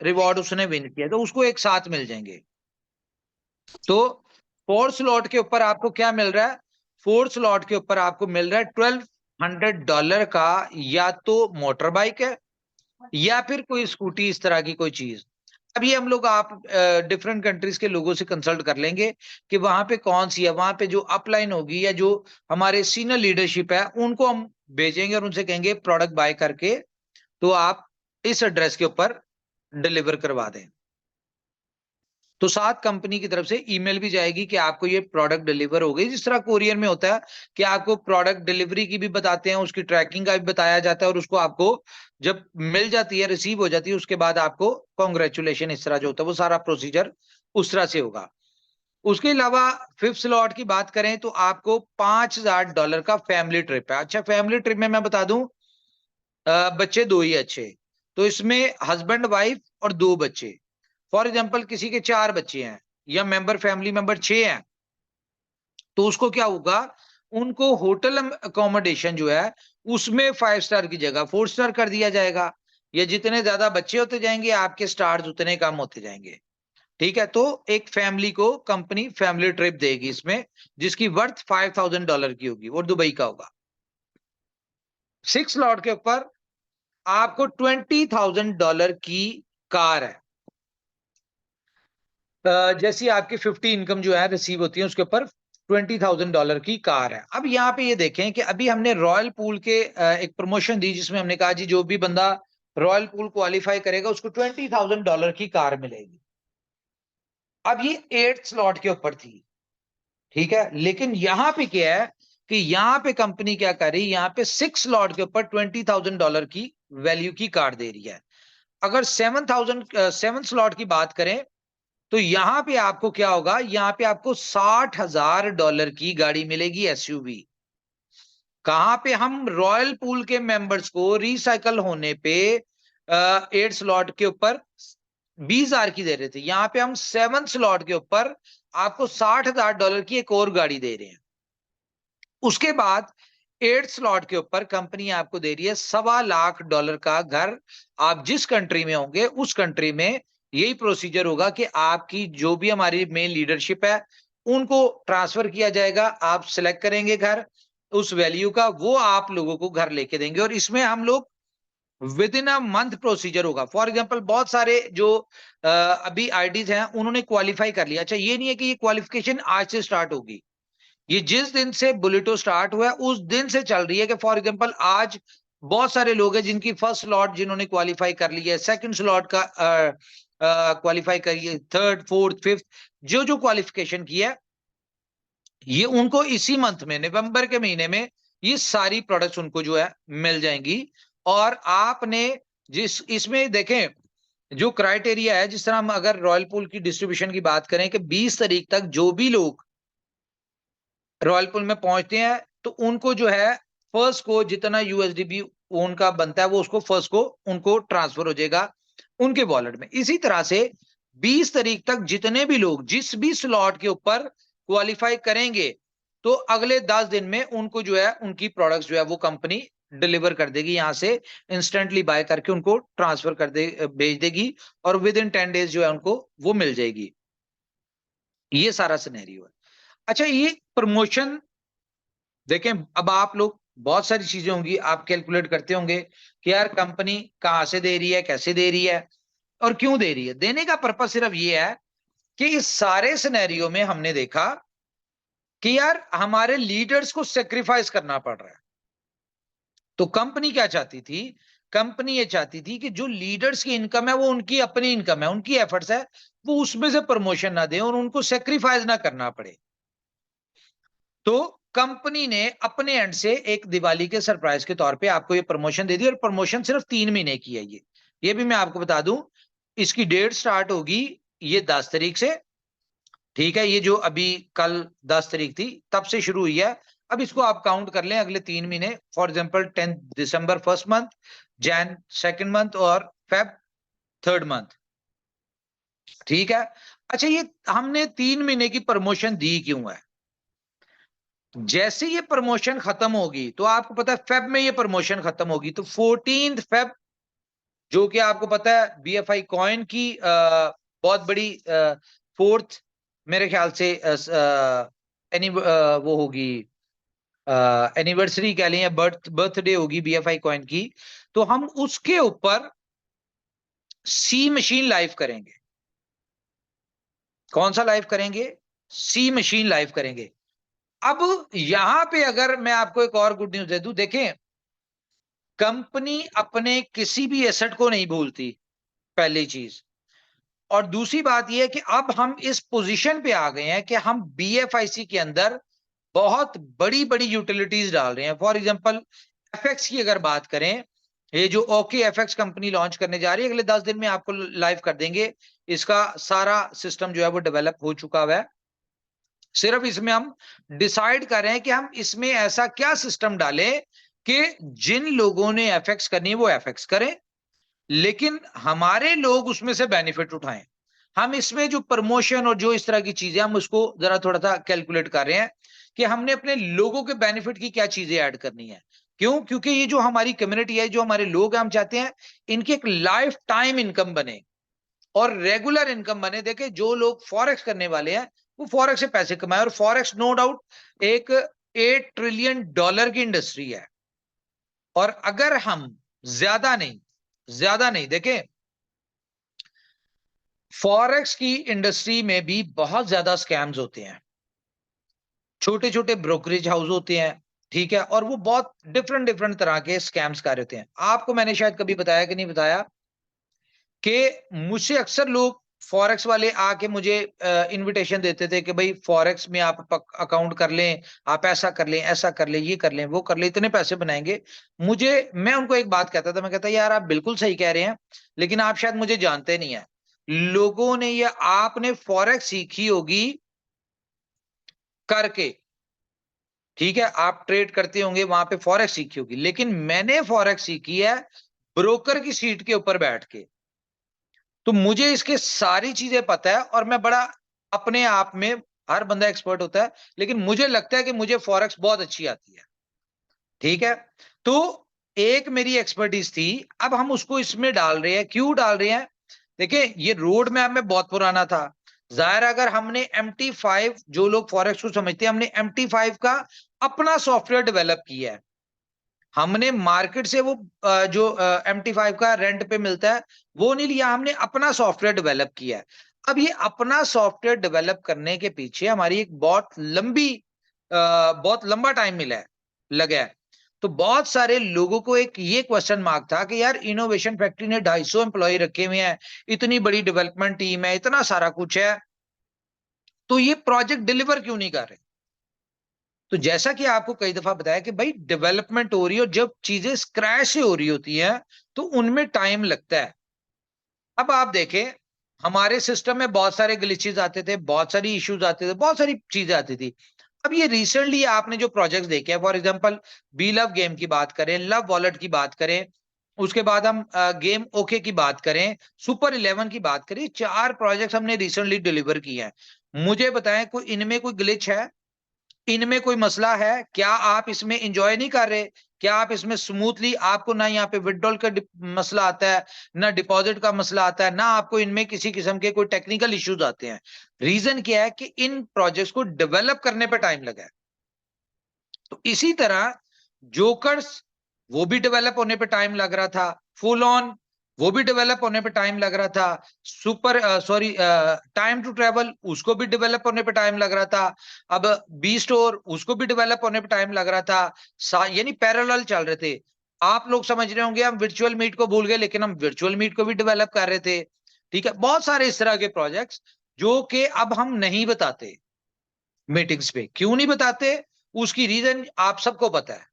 रिवॉर्ड उसने विन किया तो उसको एक साथ मिल जाएंगे। तो फोर्थ स्लॉट के ऊपर आपको क्या मिल रहा है, फोर्थ स्लॉट के ऊपर आपको मिल रहा है $1200 का या तो मोटर बाइक है या फिर कोई स्कूटी, इस तरह की कोई चीज। अब ये हम लोग आप डिफरेंट कंट्रीज के लोगों से कंसल्ट कर लेंगे कि वहां पे कौन सी है, वहां पे जो अपलाइन होगी या जो हमारे सीनियर लीडरशिप है उनको हम भेजेंगे और उनसे कहेंगे प्रोडक्ट बाय करके तो आप इस एड्रेस के ऊपर डिलीवर करवा दें। तो साथ कंपनी की तरफ से ईमेल भी जाएगी कि आपको ये प्रोडक्ट डिलीवर हो गई, जिस तरह कोरियर में होता है कि आपको प्रोडक्ट डिलीवरी की भी बताते हैं, उसकी ट्रैकिंग का भी बताया जाता है और उसको आपको जब मिल जाती है, रिसीव हो जाती है, उसके बाद आपको कॉन्ग्रेचुलेशन, इस तरह जो होता है वो सारा प्रोसीजर उस तरह से होगा। उसके अलावा फिफ्थ स्लॉट की बात करें तो आपको $5000 का फैमिली ट्रिप है। अच्छा, फैमिली ट्रिप में मैं बता दूं बच्चे 2 ही अच्छे, तो इसमें हस्बैंड वाइफ और 2 बच्चे। फॉर एग्जाम्पल किसी के 4 बच्चे हैं या मेंबर फैमिली मेंबर 6 हैं तो उसको क्या होगा, उनको होटल अकोमोडेशन जो है उसमें 5 स्टार की जगह 4 स्टार कर दिया जाएगा। या जितने ज्यादा बच्चे होते जाएंगे आपके स्टार्स उतने कम होते जाएंगे, ठीक है। तो एक फैमिली को कंपनी फैमिली ट्रिप देगी इसमें, जिसकी वर्थ $5000 की होगी और दुबई का होगा। 6 स्लॉट के ऊपर आपको $20,000 की कार है। जैसी आपकी 50 इनकम जो है रिसीव होती है उसके ऊपर $20,000 की कार है। अब यहाँ पे ये देखें कि अभी हमने रॉयल पूल के एक प्रमोशन दी जिसमें हमने कहा जी जो भी बंदा रॉयल पूल क्वालिफाई करेगा उसको $20,000 की कार मिलेगी। अब ये 8th स्लॉट के ऊपर थी, ठीक है। लेकिन यहाँ पे क्या है कि यहाँ पे कंपनी क्या कर रही है, यहाँ पे 6 स्लॉट के ऊपर $20,000 की वैल्यू की कार दे रही है। अगर 7th स्लॉट की बात करें तो यहां पे आपको क्या होगा, यहां पे आपको $60,000 की गाड़ी मिलेगी एसयूवी। कहां पे, हम रॉयल पूल के मेंबर्स को रिसाइकल होने पे 8 स्लॉट के ऊपर 20,000 की दे रहे थे, यहां पे हम 7th स्लॉट के ऊपर आपको $60,000 की एक और गाड़ी दे रहे हैं। उसके बाद 8th स्लॉट के ऊपर कंपनी आपको दे रही है $2.25 लाख का घर। आप जिस कंट्री में होंगे उस कंट्री में यही प्रोसीजर होगा कि आपकी जो भी हमारी मेन लीडरशिप है उनको ट्रांसफर किया जाएगा, आप सिलेक्ट करेंगे घर उस वैल्यू का, वो आप लोगों को घर लेके देंगे। और इसमें हम लोग with in a month procedure होगा। फॉर एग्जांपल बहुत सारे जो अभी आईडीज हैं उन्होंने क्वालिफाई कर लिया। अच्छा, ये नहीं है कि ये क्वालिफिकेशन आज से स्टार्ट होगी, ये जिस दिन से बुलेटो स्टार्ट हुआ है उस दिन से चल रही है। कि फॉर एग्जांपल आज बहुत सारे लोग हैं जिनकी फर्स्ट स्लॉट जिन्होंने क्वालिफाई कर लिया है, सेकंड स्लॉट का क्वालिफाई करिए, थर्ड फोर्थ फिफ्थ, जो जो क्वालिफिकेशन किया है ये उनको इसी मंथ में, नवंबर के महीने में ये सारी प्रोडक्ट्स उनको जो है मिल जाएंगी। और आपने जिस इसमें देखें जो क्राइटेरिया है, जिस तरह हम अगर रॉयल पूल की डिस्ट्रीब्यूशन की बात करें कि 20 तारीख तक जो भी लोग रॉयल पूल में पहुंचते हैं तो उनको जो है फर्स्ट को जितना यूएसडीबी उनका बनता है वो उसको फर्स्ट को उनको ट्रांसफर हो जाएगा उनके वॉलेट में। इसी तरह से 20 तारीख तक जितने भी लोग जिस भी स्लॉट के ऊपर क्वालिफाई करेंगे तो अगले 10 दिन में उनको जो है उनकी प्रोडक्ट्स जो है वो कंपनी डिलीवर कर देगी, यहां से इंस्टेंटली बाय करके उनको ट्रांसफर कर दे भेज देगी और विद इन 10 डेज जो है उनको वो मिल जाएगी। ये सारा सिनेरियो है। अच्छा, ये प्रमोशन देखें, अब आप लोग बहुत सारी चीजें होंगी, आप कैलकुलेट करते होंगे कि यार कंपनी कहां से दे रही है, कैसे दे रही है और क्यों दे रही है। देने का पर्पस सिर्फ ये है कि इस सारे सिनेरियो में हमने देखा कि यार हमारे लीडर्स को सेक्रीफाइस करना पड़ रहा है। तो कंपनी क्या चाहती थी? कंपनी ये चाहती थी कि जो लीडर्स की इनकम है वो उनकी अपनी इनकम है, उनकी एफर्ट्स है, वो उसमें से प्रमोशन ना दे और उनको सेक्रीफाइस ना करना पड़े। तो कंपनी ने अपने एंड से एक दिवाली के सरप्राइज के तौर पे आपको ये प्रमोशन दे दी और प्रमोशन सिर्फ 3 महीने की है। ये भी मैं आपको बता दूं, इसकी डेट स्टार्ट होगी ये 10 तारीख से, ठीक है। ये जो अभी कल 10 तारीख थी तब से शुरू हुई है। अब इसको आप काउंट कर लें अगले 3 महीने, for example 10 December first month, Jain second month और फेब थर्ड मंथ, ठीक है। अच्छा, ये हमने 3 महीने की प्रमोशन दी क्यों है? जैसे ये प्रमोशन खत्म होगी तो आपको पता है फेब में ये प्रमोशन खत्म होगी, तो 14 फेब जो कि आपको पता है बीएफआई कॉइन की बहुत बड़ी फोर्थ मेरे ख्याल से वो होगी एनिवर्सरी कह लें या बर्थडे होगी बीएफआई कॉइन की, तो हम उसके ऊपर सी मशीन लाइव करेंगे। कौन सा लाइव करेंगे? सी मशीन लाइव करेंगे। अब यहां पे अगर मैं आपको एक और गुड न्यूज दे दूं, देखें कंपनी अपने किसी भी एसेट को नहीं भूलती, पहली चीज। और दूसरी बात यह है कि अब हम इस पोजीशन पे आ गए हैं कि हम बीएफआईसी के अंदर बहुत बड़ी बड़ी यूटिलिटीज डाल रहे हैं। फॉर एग्जांपल एफएक्स की अगर बात करें, ये जो ओके एफएक्स कंपनी लॉन्च करने जा रही है, अगले 10 दिन में आपको लाइव कर देंगे। इसका सारा सिस्टम जो है वो डेवलप हो चुका हुआ है। सिर्फ इसमें हम डिसाइड कर रहे हैं कि हम इसमें ऐसा क्या सिस्टम डालें कि जिन लोगों ने एफएक्स करनी है वो एफएक्स करें, लेकिन हमारे लोग उसमें से बेनिफिट उठाएं। हम इसमें जो प्रमोशन और जो इस तरह की चीजें, हम उसको जरा थोड़ा सा कैलकुलेट कर रहे हैं कि हमने अपने लोगों के बेनिफिट की क्या चीजें ऐड करनी है। क्यों? क्योंकि ये जो हमारी कम्युनिटी है, जो हमारे लोग हैं, हम चाहते हैं इनकी एक लाइफ टाइम इनकम बने और रेगुलर इनकम बने। देखे, जो लोग फॉरेक्स करने वाले हैं वो फॉरेक्स से पैसे कमाए, और फॉरेक्स नो डाउट एक $8 ट्रिलियन की इंडस्ट्री है। और अगर हम ज्यादा नहीं देखें, फॉरेक्स की इंडस्ट्री में भी बहुत ज्यादा स्कैम्स होते हैं, छोटे छोटे ब्रोकरेज हाउस होते हैं, ठीक है, और वो बहुत डिफरेंट तरह के स्कैम्स कर रहे होते हैं। आपको मैंने शायद कभी बताया कि नहीं बताया कि मुझसे अक्सर लोग फॉरेक्स वाले आके मुझे इनविटेशन देते थे कि भाई फॉरेक्स में आप अकाउंट कर लें, आप ऐसा कर लें, ऐसा कर लें, ये कर लें, वो कर लें, इतने पैसे बनाएंगे। मैं उनको एक बात कहता था, मैं कहता यार आप बिल्कुल सही कह रहे हैं, लेकिन आप शायद मुझे जानते नहीं है। लोगों ने ये आपने फॉरेक्स सीखी होगी करके, ठीक है, आप ट्रेड करते होंगे वहां पे फॉरेक्स सीखी होगी, लेकिन मैंने फॉरेक्स सीखी है ब्रोकर की सीट के ऊपर बैठ के। तो मुझे इसके सारी चीजें पता है और मैं बड़ा अपने आप में, हर बंदा एक्सपर्ट होता है, लेकिन मुझे लगता है कि मुझे फॉरेक्स बहुत अच्छी आती है, ठीक है। तो एक मेरी एक्सपर्टीज थी, अब हम उसको इसमें डाल रहे हैं। क्यों डाल रहे हैं? देखिए ये रोड मैप में बहुत पुराना था। जाहिर अगर हमने MT5, जो लोग फॉरेक्स को समझते हैं, हमने MT5 का अपना सॉफ्टवेयर डेवलप किया है। हमने मार्केट से वो जो MT5 का रेंट पे मिलता है वो नहीं लिया, हमने अपना सॉफ्टवेयर डेवलप किया है। अब ये अपना सॉफ्टवेयर डेवलप करने के पीछे हमारी एक बहुत लंबा टाइम लगा है। तो बहुत सारे लोगों को एक ये क्वेश्चन मार्क था कि यार इनोवेशन फैक्ट्री ने 250 एम्प्लॉय रखे हुए हैं, इतनी बड़ी डेवलपमेंट टीम है, इतना सारा कुछ है, तो ये प्रोजेक्ट डिलीवर क्यों नहीं कर रहे? तो जैसा कि आपको कई दफा बताया कि भाई डेवलपमेंट हो रही है और जब चीजें स्क्रैच से हो रही होती हैं तो उनमें टाइम लगता है। अब आप देखें हमारे सिस्टम में बहुत सारे ग्लिचेस आते थे, बहुत सारी इश्यूज आते थे, बहुत सारी चीजें आती थी। अब ये रिसेंटली आपने जो प्रोजेक्ट्स देखे हैं, for example B love game की बात करें, लव वॉलेट की बात करें, उसके बाद हम गेम ओके की बात करें, सुपर 11 की बात करें, 4 प्रोजेक्ट्स हमने रिसेंटली डिलीवर किए हैं। मुझे बताएं कोई इनमें कोई ग्लिच है, इनमें कोई मसला है? क्या आप इसमें एंजॉय नहीं कर रहे? क्या आप इसमें स्मूथली, आपको ना यहाँ पे विड्रॉल का मसला आता है, ना डिपॉजिट का मसला आता है, ना आपको इनमें किसी किस्म के कोई टेक्निकल इश्यूज आते हैं? रीजन क्या है कि इन प्रोजेक्ट्स को डेवलप करने पे टाइम लगा है। तो इसी तरह जोकर्स, वो भी डेवलप होने पे टाइम लग रहा था, फुल ऑन वो भी डेवलप होने पे टाइम लग रहा था, टाइम टू ट्रेवल उसको भी डेवलप होने पे टाइम लग रहा था, अब बी स्टोर उसको भी डेवलप होने पे टाइम लग रहा था, यानी पैरेलल चल रहे थे। आप लोग समझ रहे होंगे हम वर्चुअल मीट को भूल गए, लेकिन हम वर्चुअल मीट को भी डेवलप कर रहे थे। ठीक है, बहुत सारे इस तरह के प्रोजेक्ट्स जो कि अब हम नहीं बताते मीटिंग्स पे। क्यों नहीं बताते? उसकी रीजन आप सबको पता है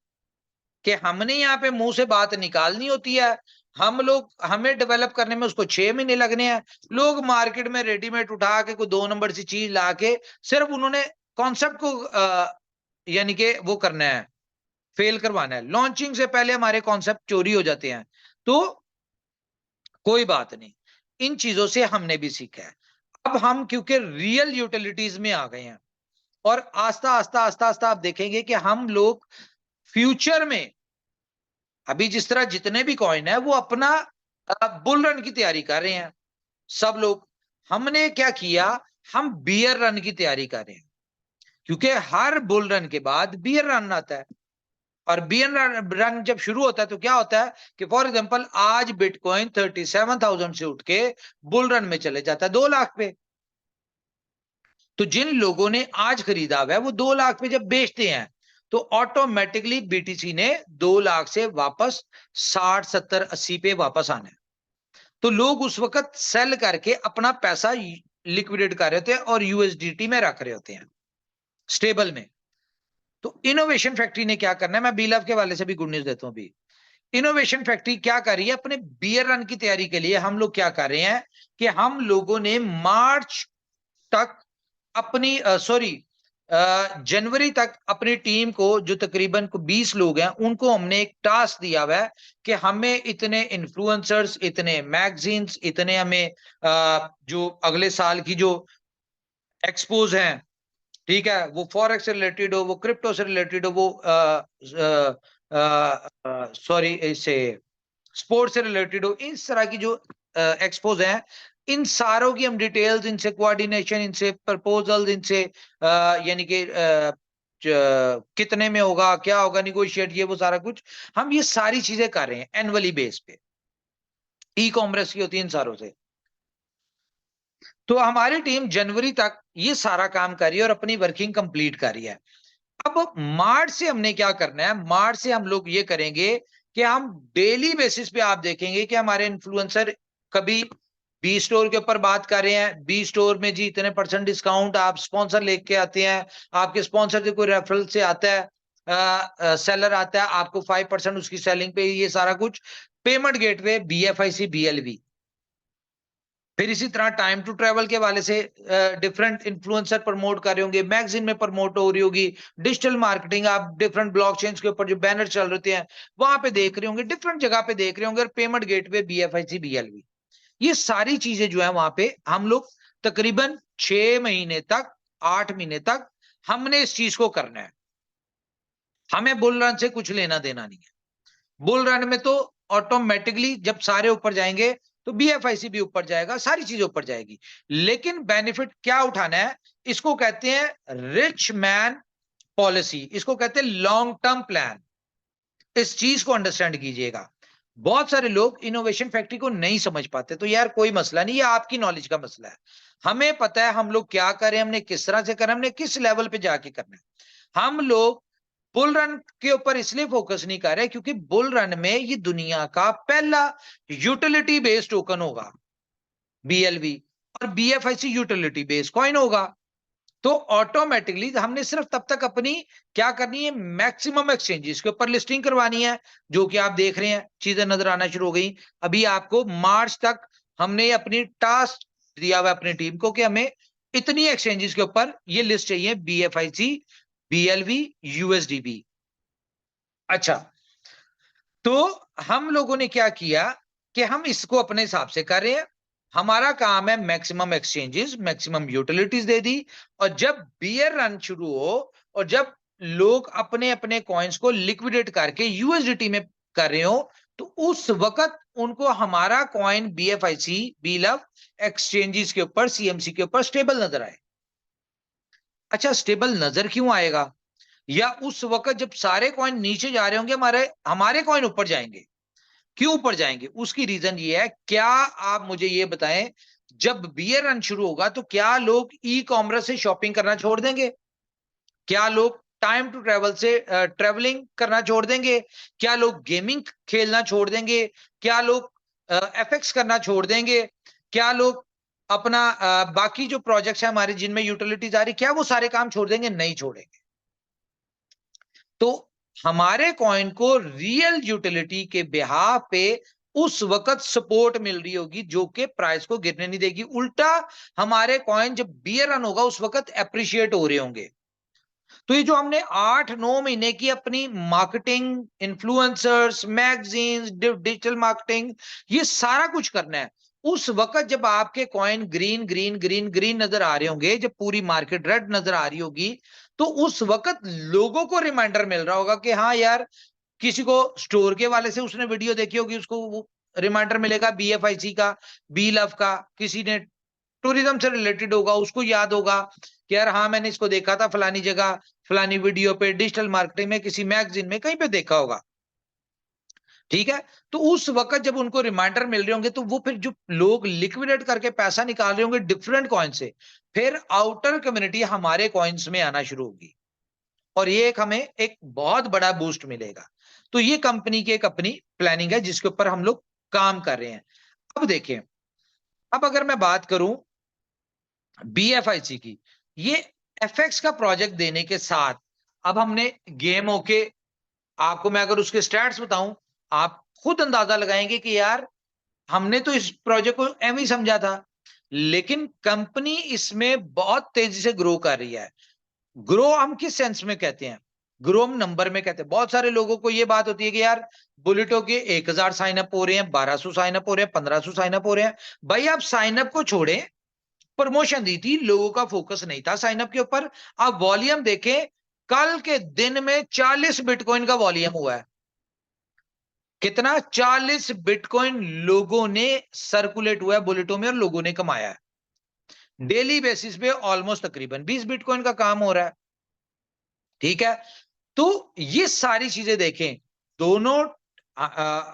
कि हमने यहाँ पे मुंह से बात निकालनी होती है, हमें डेवलप करने में उसको 6 महीने लगने हैं। लोग मार्केट में रेडीमेड उठा के कोई 2 नंबर सी चीज ला के सिर्फ उन्होंने कॉन्सेप्ट को यानी कि वो करना है, फेल करवाना है। लॉन्चिंग से पहले हमारे कॉन्सेप्ट चोरी हो जाते हैं। तो कोई बात नहीं, इन चीजों से हमने भी सीखा है। अब हम क्योंकि रियल यूटिलिटीज में आ गए हैं और आस्ता आस्ता आस्ता आस्ता आप देखेंगे कि हम लोग फ्यूचर में, अभी जिस तरह जितने भी कॉइन है वो अपना बुल रन की तैयारी कर रहे हैं सब लोग, हमने क्या किया, हम बियर रन की तैयारी कर रहे हैं, क्योंकि हर बुल रन के बाद बियर रन आता है। और बियर रन जब शुरू होता है तो क्या होता है कि फॉर एग्जांपल आज बिटकॉइन 37,000 से उठ के बुल रन में चले जाता है 2 लाख पे। तो जिन लोगों ने आज खरीदा हुआ है वो 2 लाख पे जब बेचते हैं तो ऑटोमेटिकली बीटीसी ने 2 लाख से वापस 60, 70, 80 पे वापस आना है। तो लोग उस वक्त सेल करके अपना पैसा लिक्विडेट कर रहे होते हैं और यूएसडीटी में रख रहे होते हैं स्टेबल में। तो इनोवेशन फैक्ट्री ने क्या करना है, मैं बीलव के वाले से भी गुड न्यूज देता हूं। अभी इनोवेशन फैक्ट्री क्या कर रही है, अपने बियर रन की तैयारी के लिए हम लोग क्या कर रहे हैं कि हम लोगों ने मार्च तक अपनी जनवरी तक अपनी टीम को, जो तकरीबन 20 लोग हैं, उनको हमने एक टास्क दिया हुआ है कि हमें इतने इन्फ्लुएंसर्स, इतने मैगजीन्स, इतने हमें जो अगले साल की जो एक्सपोज हैं, ठीक है, वो फॉरेक्स से रिलेटेड हो, वो क्रिप्टो से रिलेटेड हो, वो इससे स्पोर्ट्स से रिलेटेड हो, इस तरह की जो एक्सपोज हैं, इन सारों की हम डिटेल्स, इनसे कोऑर्डिनेशन, इनसे प्रपोजल, इनसे यानी कि कितने में होगा, क्या होगा, निगोशिएट, ये वो सारा कुछ हम ये सारी चीजें कर रहे हैं एनुअली बेस पे। ई कॉमर्स की होती है इन सारों से। तो हमारी टीम जनवरी तक ये सारा काम कर रही है और अपनी वर्किंग कंप्लीट कर रही है। अब मार्च से हमने क्या करना है, मार्च से हम लोग ये करेंगे कि हम डेली बेसिस पे आप देखेंगे कि हमारे इन्फ्लुएंसर कभी बी स्टोर के ऊपर बात कर रहे हैं, बी स्टोर में जी इतने % डिस्काउंट, आप स्पॉन्सर लेके आते हैं, आपके स्पॉन्सर से कोई रेफरल से आता है, सेलर आता है, आपको 5% उसकी सेलिंग पे, ये सारा कुछ पेमेंट गेटवे, BFIC, BLV। फिर इसी तरह टाइम टू ट्रेवल के वाले से डिफरेंट इन्फ्लुएंसर प्रमोट कर रहे होंगे, मैगजीन में प्रमोट हो रही होगी, डिजिटल मार्केटिंग, आप डिफरेंट ब्लॉकचेन्स के ऊपर जो बैनर चल रहे हैं वहां पे देख रहे होंगे, डिफरेंट जगह पे देख रहे होंगे, और पेमेंट गेटवे, BFIC, BLV, ये सारी चीजें जो है वहां पे हम लोग तकरीबन 6 महीने तक, 8 महीने तक हमने इस चीज को करना है। हमें बुल रन से कुछ लेना देना नहीं है। बुल रन में तो ऑटोमेटिकली जब सारे ऊपर जाएंगे तो BFIC भी ऊपर जाएगा, सारी चीजें ऊपर जाएगी। लेकिन बेनिफिट क्या उठाना है, इसको कहते हैं रिच मैन पॉलिसी, इसको कहते हैं लॉन्ग टर्म प्लान। इस चीज को अंडरस्टैंड कीजिएगा। बहुत सारे लोग इनोवेशन फैक्ट्री को नहीं समझ पाते, तो यार कोई मसला नहीं, ये आपकी नॉलेज का मसला है। हमें पता है हम लोग क्या करें, हमने किस तरह से करना, हमने किस लेवल पे जाके करना है। हम लोग बुल रन के ऊपर इसलिए फोकस नहीं कर रहे क्योंकि बुल रन में ये दुनिया का पहला यूटिलिटी बेस्ड टोकन होगा BLV, और BFIC यूटिलिटी बेस्ड कॉइन होगा। तो ऑटोमेटिकली हमने सिर्फ तब तक अपनी क्या करनी है, मैक्सिमम एक्सचेंजेस के ऊपर लिस्टिंग करवानी है, जो कि आप देख रहे हैं चीजें नजर आना शुरू हो गई। अभी आपको मार्च तक हमने अपनी टास्क दिया हुआ अपनी टीम को कि हमें इतनी एक्सचेंजेस के ऊपर ये लिस्ट चाहिए, BFIC, BLV, USDB। अच्छा, तो हम लोगों ने क्या किया कि हम इसको अपने हिसाब से कर रहे हैं। हमारा काम है मैक्सिमम एक्सचेंजेस, मैक्सिमम यूटिलिटीज दे दी, और जब बियर रन शुरू हो और जब लोग अपने अपने कॉइन्स को लिक्विडेट करके USDT में कर रहे हो, तो उस वक्त उनको हमारा कॉइन BFIC, BLV एक्सचेंजेस के ऊपर, CMC के ऊपर स्टेबल नजर आए। अच्छा, स्टेबल नजर क्यों आएगा? या उस वक्त जब सारे कॉइन नीचे जा रहे होंगे, हमारे कॉइन ऊपर जाएंगे। क्यों ऊपर जाएंगे? उसकी रीजन ये है, क्या आप मुझे ये बताएं, जब बियर रन शुरू होगा तो क्या लोग ई-कॉमर्स से शॉपिंग करना छोड़ देंगे? क्या लोग टाइम टू ट्रेवल से ट्रेवलिंग करना छोड़ देंगे? क्या लोग गेमिंग खेलना छोड़ देंगे? क्या लोग FX करना छोड़ देंगे? क्या लोग अपना बाकी जो प्रोजेक्ट्स है हमारे जिनमें यूटिलिटीज आ रही, क्या वो सारे काम छोड़ देंगे? नहीं छोड़ेंगे। तो हमारे कॉइन को रियल यूटिलिटी के बिहाफ पे उस वक्त सपोर्ट मिल रही होगी, जो कि प्राइस को गिरने नहीं देगी। उल्टा हमारे कॉइन जब बियर रन होगा उस वक्त एप्रिशिएट हो रहे होंगे। तो ये जो हमने 8-9 महीने की अपनी marketing, influencers, magazines, digital marketing, ये सारा कुछ करना है, उस वक्त जब आपके coin green green green green नजर आ रहे होंगे, जब पूरी मार्केट रेड नजर आ रही होगी, तो उस वक्त लोगों को रिमाइंडर मिल रहा होगा कि हाँ यार, किसी को स्टोर के वाले से उसने वीडियो देखी होगी, उसको वो रिमाइंडर मिलेगा BFIC का, BLV का। किसी ने टूरिज्म से रिलेटेड होगा, उसको याद होगा कि यार हाँ, मैंने इसको देखा था फलानी जगह, फलानी वीडियो पे, डिजिटल मार्केटिंग में, किसी मैगजीन में, कहीं पे देखा होगा। ठीक है, तो उस वक्त जब उनको रिमाइंडर मिल रहे होंगे, तो वो फिर जो लोग लिक्विडेट करके पैसा निकाल रहे होंगे डिफरेंट कॉइन से, फिर आउटर कम्युनिटी हमारे कॉइन्स में आना शुरू होगी, और ये हमें एक बहुत बड़ा बूस्ट मिलेगा। तो ये कंपनी की एक अपनी प्लानिंग है जिसके ऊपर हम लोग काम कर रहे हैं। अब देखें, अब अगर मैं बात करूं BFIC की, ये FX का प्रोजेक्ट देने के साथ अब हमने गेम के, आपको मैं अगर उसके स्टैट्स बताऊं, आप खुद अंदाजा लगाएंगे कि यार हमने तो इस प्रोजेक्ट को एम ही समझा था, लेकिन कंपनी इसमें बहुत तेजी से ग्रो कर रही है। ग्रो हम किस सेंस में कहते हैं? ग्रो हम नंबर में कहते हैं। बहुत सारे लोगों को ये बात होती है कि यार बुलेटो के 1000 साइन अप हो रहे हैं, 1200 साइन अप हो रहे हैं, 1500 साइन अप हो रहे हैं। भाई आप साइन अप को छोड़ें, प्रमोशन दी थी, लोगों का फोकस नहीं था साइन अप के ऊपर। आप वॉल्यूम देखें, कल के दिन में 40 बिटकॉइन का वॉल्यूम हुआ है। कितना? 40 बिटकॉइन लोगों ने सर्कुलेट हुआ है बुलेटों में और लोगों ने कमाया है। डेली बेसिस पे ऑलमोस्ट तकरीबन 20 बिटकॉइन का काम हो रहा है। ठीक है, तो ये सारी चीजें देखें, दोनों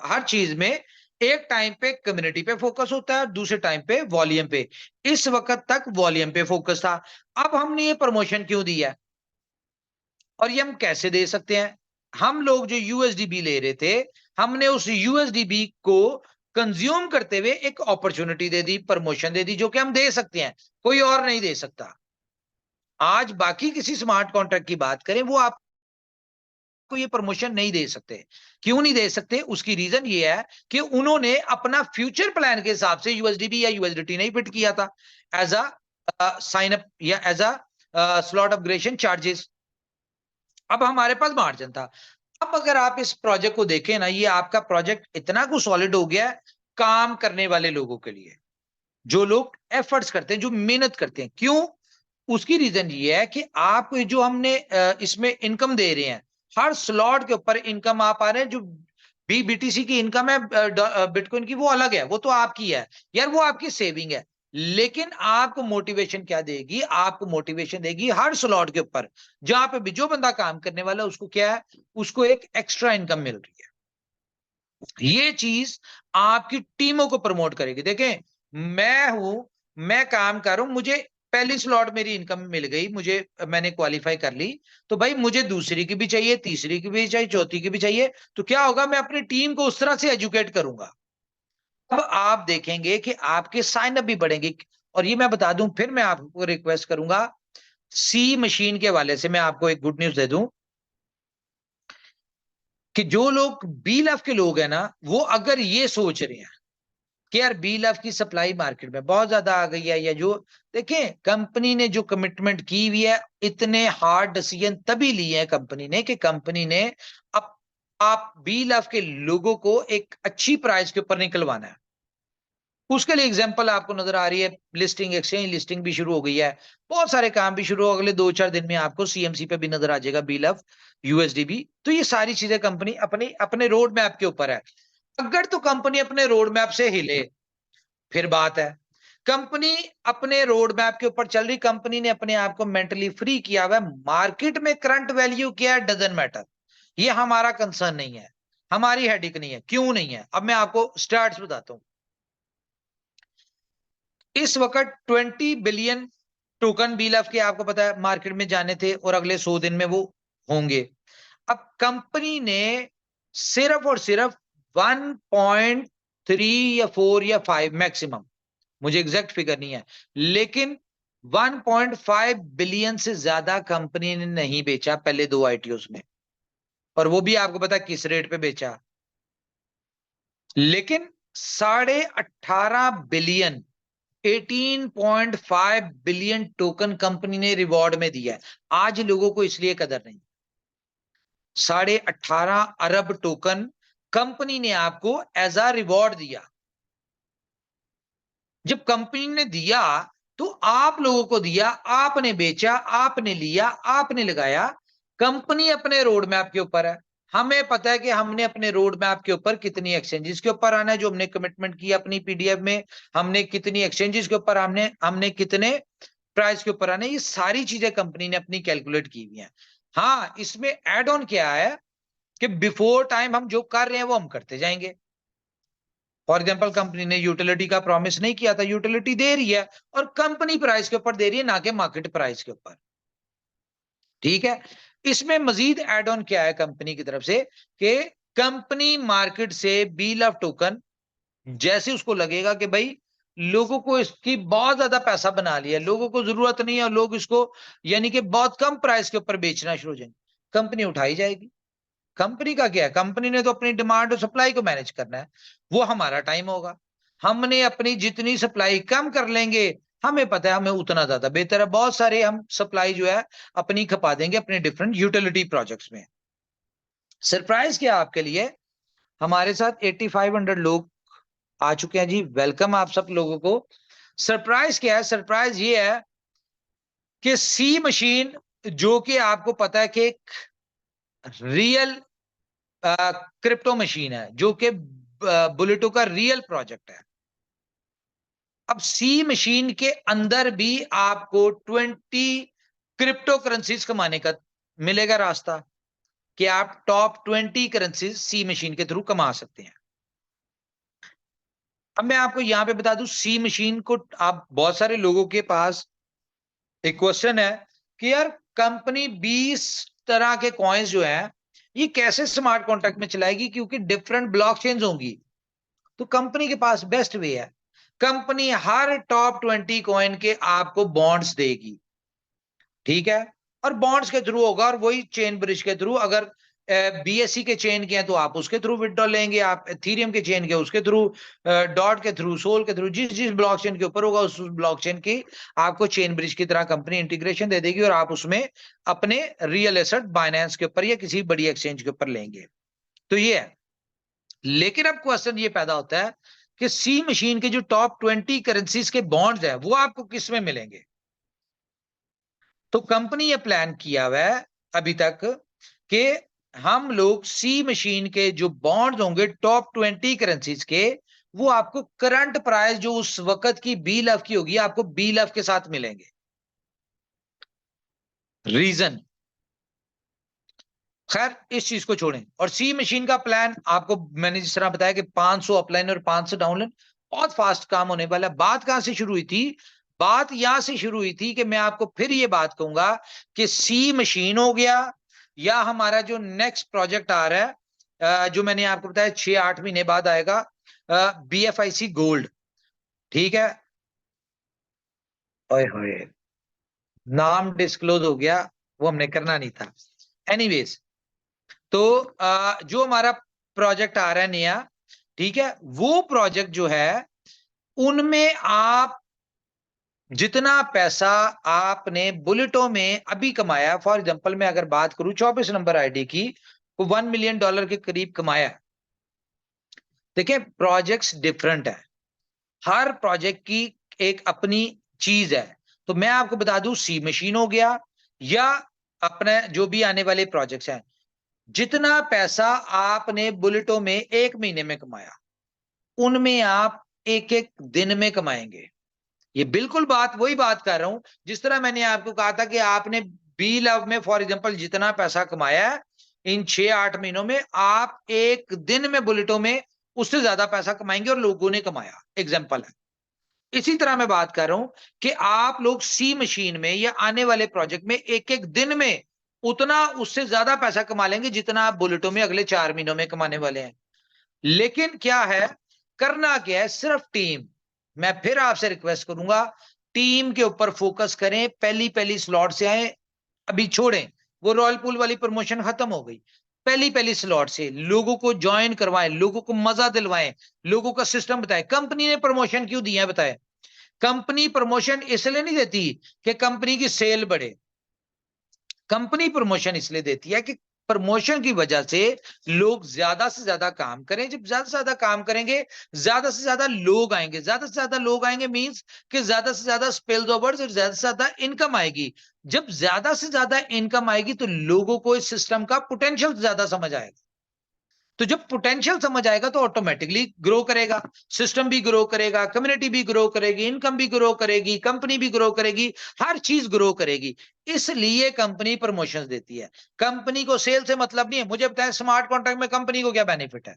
हर चीज में एक टाइम पे कम्युनिटी पे फोकस होता है, दूसरे टाइम पे वॉल्यूम पे। इस वक्त तक वॉल्यूम पे फोकस था। अब हमने ये प्रमोशन क्यों दिया, और ये हम कैसे दे सकते हैं? हम लोग जो USDB ले रहे थे, हमने उस USDB को कंज्यूम करते हुए एक अपॉर्चुनिटी दे दी, प्रमोशन दे दी, जो कि हम दे सकते हैं, कोई और नहीं दे सकता। आज बाकी किसी स्मार्ट कॉन्ट्रैक्ट की बात करें, वो आपको ये प्रमोशन नहीं दे सकते। क्यों नहीं दे सकते? उसकी रीजन ये है कि उन्होंने अपना फ्यूचर प्लान के हिसाब से USDB या USDT नहीं फिट किया था एज अ साइन अप या as a slot upgradation charges. अब हमारे पास मार्जिन था। अब अगर आप इस प्रोजेक्ट को देखें ना, ये आपका प्रोजेक्ट इतना कुछ सॉलिड हो गया है काम करने वाले लोगों के लिए, जो लोग एफर्ट्स करते हैं, जो मेहनत करते हैं। क्यों? उसकी रीजन ये है कि आप जो हमने इसमें इनकम दे रहे हैं, हर स्लॉट के ऊपर इनकम आप आ रहे हैं, जो BTC की इनकम है बिटकॉइन की, वो अलग है, वो तो आपकी है यार, वो आपकी सेविंग है। लेकिन आपको मोटिवेशन क्या देगी? आपको मोटिवेशन देगी हर स्लॉट के ऊपर जहां पे भी जो बंदा काम करने वाला है उसको क्या है, उसको एक एक्स्ट्रा इनकम मिल रही है। ये चीज आपकी टीमों को प्रमोट करेगी। देखें, मैं काम कर रहा हूं, मुझे पहली स्लॉट मेरी इनकम मिल गई, मैंने क्वालिफाई कर ली, तो भाई मुझे दूसरी की भी चाहिए, तीसरी की भी चाहिए, चौथी की भी चाहिए। तो क्या होगा, मैं अपनी टीम को उस तरह से एजुकेट करूंगा। अब आप देखेंगे कि आपके साइन अप भी बढ़ेंगे। और ये मैं बता दूं, फिर मैं आपको रिक्वेस्ट करूंगा, सी मशीन के हवाले से मैं आपको एक गुड न्यूज दे दूं कि जो लोग BLF के लोग हैं ना, वो अगर ये सोच रहे हैं कि यार BLF की सप्लाई मार्केट में बहुत ज्यादा आ गई है, या जो देखें कंपनी ने जो कमिटमेंट की हुई है, इतने हार्ड डिसीजन तभी लिए हैं कंपनी ने कि कंपनी ने अब आप BLF के लोगों को एक अच्छी प्राइस के ऊपर निकलवाना है। उसके लिए एग्जांपल आपको नजर आ रही है, लिस्टिंग, एक्सचेंज लिस्टिंग भी शुरू हो गई है, बहुत सारे काम भी शुरू हो, अगले 2-4 दिन में आपको CMC पे भी नजर आ जाएगा BLF USD भी। तो ये सारी चीजें कंपनी अपने अपने रोड मैप के ऊपर है। अगर तो कंपनी अपने रोड मैप से हिले फिर बात है। कंपनी अपने रोड मैप के ऊपर चल रही, कंपनी ने अपने आप को मेंटली फ्री किया हुआ है, मार्केट में करंट वैल्यू क्या है डजंट मैटर, ये हमारा कंसर्न नहीं है, हमारी हेडेक नहीं है। क्यों नहीं है? अब मैं आपको स्टार्ट्स बताता हूं। इस वक्त 20 बिलियन टोकन BLF के आपको पता है मार्केट में जाने थे, और अगले 100 दिन में वो होंगे। अब कंपनी ने सिर्फ और सिर्फ 1.3 या 4 या 5 मैक्सिमम, मुझे एग्जैक्ट फिगर नहीं है, लेकिन 1.5 बिलियन से ज्यादा कंपनी ने नहीं बेचा पहले 2 ITOs में। और वो भी आपको पता है किस रेट पे बेचा, लेकिन 18.5 बिलियन 18.5 बिलियन टोकन कंपनी ने रिवॉर्ड में दिया है। आज लोगों को इसलिए कदर नहीं। 18.5 अरब टोकन कंपनी ने आपको एज अ रिवॉर्ड दिया। जब कंपनी ने दिया तो आप लोगों को दिया, आपने बेचा, आपने लिया, आपने लगाया। कंपनी अपने रोड मैप के ऊपर है। हमें पता है कि हमने अपने रोड मैप के ऊपर कितनी एक्सचेंजेस के ऊपर आना है, जो हमने कमिटमेंट किया अपनी PDF में, हमने कितनी एक्सचेंजेस के ऊपर हमने कितने प्राइस के ऊपर आना है, ये सारी चीजें कंपनी ने अपनी कैलकुलेट की हुई है। हाँ, इसमें एड ऑन क्या है कि बिफोर टाइम हम जो कर रहे हैं वो हम करते जाएंगे। फॉर एग्जाम्पल, कंपनी ने यूटिलिटी का प्रॉमिस नहीं किया था, यूटिलिटी दे रही है, और कंपनी प्राइस के ऊपर दे रही है, ना कि मार्केट प्राइस के ऊपर। ठीक है। इसमें मजीद एड ऑन क्या है कंपनी की तरफ से कि कंपनी मार्केट से BLF टोकन जैसे उसको लगेगा कि भाई लोगों को इसकी बहुत ज्यादा पैसा बना लिया, लोगों को जरूरत नहीं है, और लोग इसको यानी कि बहुत कम प्राइस के ऊपर बेचना शुरू हो जाएंगे, कंपनी उठाई जाएगी। कंपनी का क्या है, कंपनी ने तो अपनी डिमांड और सप्लाई को मैनेज करना है। वो हमारा टाइम होगा, हमने अपनी जितनी सप्लाई कम कर लेंगे, हमें पता है हमें उतना ज्यादा बेहतर है। बहुत सारे हम सप्लाई जो है अपनी खपा देंगे अपने डिफरेंट यूटिलिटी प्रोजेक्ट्स में। सरप्राइज क्या आपके लिए, हमारे साथ 8500 लोग आ चुके हैं जी। वेलकम आप सब लोगों को। सरप्राइज क्या है? सरप्राइज ये है कि सी मशीन, जो कि आपको पता है कि एक रियल क्रिप्टो मशीन है, जो कि बुलेटो का रियल प्रोजेक्ट है। अब सी मशीन के अंदर भी आपको 20 क्रिप्टो करेंसीज कमाने का मिलेगा रास्ता, कि आप टॉप 20 करेंसीज सी मशीन के थ्रू कमा सकते हैं। अब मैं आपको यहां पे बता दूं, सी मशीन को आप बहुत सारे लोगों के पास एक क्वेश्चन है कि यार कंपनी 20 तरह के कॉइन्स जो है ये कैसे स्मार्ट कॉन्ट्रैक्ट में चलाएगी, क्योंकि डिफरेंट ब्लॉकचेन्स होंगी। तो कंपनी के पास बेस्ट वे है, कंपनी हर टॉप 20 कॉइन के आपको बॉन्ड्स देगी। ठीक है। और बॉन्ड्स के थ्रू होगा, और वही चेन ब्रिज के थ्रू, अगर BSC के चेन के हैं तो आप उसके थ्रू विड्रॉ लेंगे, आप एथेरियम के चेन के उसके थ्रू, डॉट के थ्रू, सोल के थ्रू, जिस जिस ब्लॉकचेन के ऊपर होगा उस ब्लॉकचेन की आपको चेन ब्रिज की तरह कंपनी इंटीग्रेशन दे देगी, और आप उसमें अपने रियल एसेट बाइनेंस के ऊपर या किसी बड़ी एक्सचेंज के ऊपर लेंगे। तो ये है। लेकिन अब क्वेश्चन ये पैदा होता है कि सी मशीन के जो टॉप 20 करेंसीज के बॉन्ड्स है वो आपको किस में मिलेंगे। तो कंपनी ये प्लान किया हुआ है अभी तक कि हम लोग सी मशीन के जो बॉन्ड्स होंगे टॉप 20 करेंसीज के, वो आपको करंट प्राइस जो उस वक्त की BLF की होगी, आपको BLF के साथ मिलेंगे। रीजन, खैर इस चीज को छोड़ें। और सी मशीन का प्लान आपको मैंने जिस तरह बताया कि 500 अपलाइन और 500 डाउनलाइन, बहुत फास्ट काम होने वाला है। बात कहां से शुरू हुई थी? बात यहां से शुरू हुई थी कि मैं आपको फिर ये बात कहूंगा कि सी मशीन हो गया, या हमारा जो नेक्स्ट प्रोजेक्ट आ रहा है, जो मैंने आपको बताया 6-8 महीने बाद आएगा, BFIC गोल्ड। ठीक है, ओए होए, नाम डिस्क्लोज हो गया, वो हमने करना नहीं था। एनीवेज, तो जो हमारा प्रोजेक्ट आ रहा है नया, ठीक है, वो प्रोजेक्ट जो है उनमें आप जितना पैसा आपने बुलेटों में अभी कमाया, फॉर एग्जांपल मैं अगर बात करूं 24 नंबर आईडी की, वो $1 मिलियन के करीब कमाया। देखिए प्रोजेक्ट्स डिफरेंट है, हर प्रोजेक्ट की एक अपनी चीज है। तो मैं आपको बता दूं, सी मशीन हो गया या अपने जो भी आने वाले प्रोजेक्ट्स हैं, जितना पैसा आपने बुलेटों में 1 महीने में कमाया, उनमें आप एक एक दिन में कमाएंगे। ये बिल्कुल वही बात कर रहा हूं जिस तरह मैंने आपको कहा था कि आपने BLF में फॉर एग्जांपल जितना पैसा कमाया है, इन 6-8 महीनों में आप एक दिन में बुलेटों में उससे ज्यादा पैसा कमाएंगे, और लोगों ने कमाया। एग्जांपल है। इसी तरह मैं बात कर रहा हूं कि आप लोग सी मशीन में या आने वाले प्रोजेक्ट में एक एक दिन में उतना उससे ज्यादा पैसा कमा लेंगे जितना आप बुलेटों में अगले 4 महीनों में कमाने वाले हैं। लेकिन क्या है, करना क्या है, सिर्फ टीम। मैं फिर आपसे रिक्वेस्ट करूंगा, टीम के ऊपर फोकस करें, पहली स्लॉट से आए, अभी छोड़ें, वो रॉयल पूल वाली प्रमोशन खत्म हो गई। पहली स्लॉट से लोगों को ज्वाइन करवाएं, लोगों को मजा दिलवाएं, लोगों का सिस्टम बताएं। कंपनी ने प्रमोशन क्यों दिया है बताएं? कंपनी प्रमोशन इसलिए नहीं देती कि कंपनी की सेल बढ़े, कंपनी प्रमोशन इसलिए देती है कि प्रमोशन की वजह से लोग ज्यादा से ज्यादा काम करें। जब ज्यादा से ज्यादा काम करेंगे, ज्यादा से ज्यादा लोग आएंगे, ज्यादा से ज्यादा लोग आएंगे मींस कि ज्यादा से ज्यादा स्पिल्स ओवर्स और ज्यादा से ज्यादा इनकम आएगी। जब ज्यादा से ज्यादा इनकम आएगी तो लोगों को इस सिस्टम का पोटेंशियल ज्यादा समझ आएगा। तो जब पोटेंशियल समझ आएगा तो ऑटोमेटिकली ग्रो करेगा, सिस्टम भी ग्रो करेगा, कम्युनिटी भी ग्रो करेगी, इनकम भी ग्रो करेगी, कंपनी भी ग्रो करेगी, हर चीज ग्रो करेगी। इसलिए कंपनी प्रमोशंस देती है। कंपनी को सेल से मतलब नहीं है। मुझे बताएं, स्मार्ट कॉन्ट्रैक्ट में कंपनी को क्या बेनिफिट है?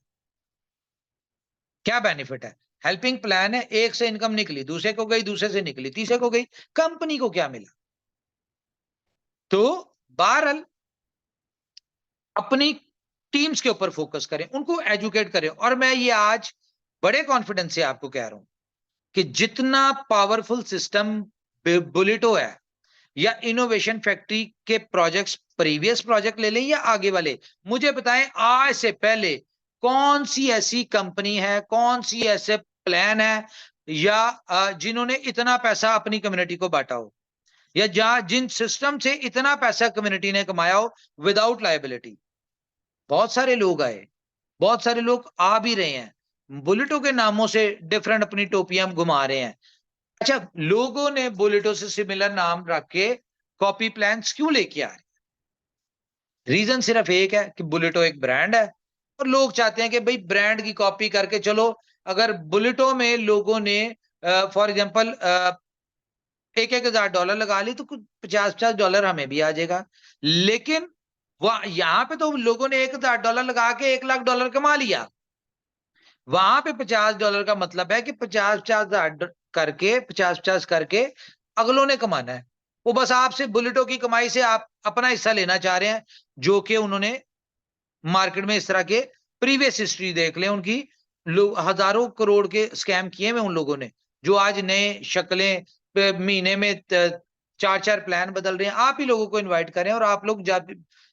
क्या बेनिफिट है? हेल्पिंग प्लान है, एक से इनकम निकली, दूसरे को गई, दूसरे से निकली, तीसरे को गई, कंपनी को क्या मिला? तो बहरहाल अपनी टीम्स के ऊपर फोकस करें, उनको एजुकेट करें। और मैं ये आज बड़े कॉन्फिडेंस से आपको कह रहा हूं कि जितना पावरफुल सिस्टम बुलेटो है या इनोवेशन फैक्ट्री के प्रोजेक्ट्स, प्रीवियस प्रोजेक्ट ले लें या आगे वाले, मुझे बताएं आज से पहले कौन सी ऐसी कंपनी है, कौन सी ऐसे प्लान है या जिन्होंने इतना पैसा अपनी कम्युनिटी को बांटा हो, या जिन सिस्टम से इतना पैसा कम्युनिटी ने कमाया हो विदाउट लायबिलिटी। बहुत सारे लोग आए, बहुत सारे लोग आ भी रहे हैं, बुलेटों के नामों से डिफरेंट अपनी टोपियां घुमा रहे हैं। अच्छा, लोगों ने बुलेटों से सिमिलर नाम रख के कॉपी प्लान्स क्यों लेके आ रहे हैं? रीजन सिर्फ एक है कि बुलेटो एक ब्रांड है और लोग चाहते हैं कि भाई ब्रांड की कॉपी करके चलो। अगर बुलेटो में लोगों ने फॉर एग्जांपल $1,000 लगा ली तो कुछ $50 हमें भी आ जाएगा। लेकिन वह यहां पे तो लोगों ने $1,000 लगा के $1,00,000 कमा लिया। वहां पे $50 का मतलब है कि 50-50 करके अगलों ने कमाना है। वो बस आपसे बुलेटों की कमाई से आप अपना हिस्सा लेना चाह रहे हैं, जो कि उन्होंने मार्केट में इस तरह के प्रीवियस हिस्ट्री देख लें उनकी, हजारों करोड़ के स्कैम किए हुए उन लोगों ने, जो आज नए शक्लें महीने में 4-4 प्लान बदल रहे हैं। आप ही लोगों को इनवाइट करें और आप लोग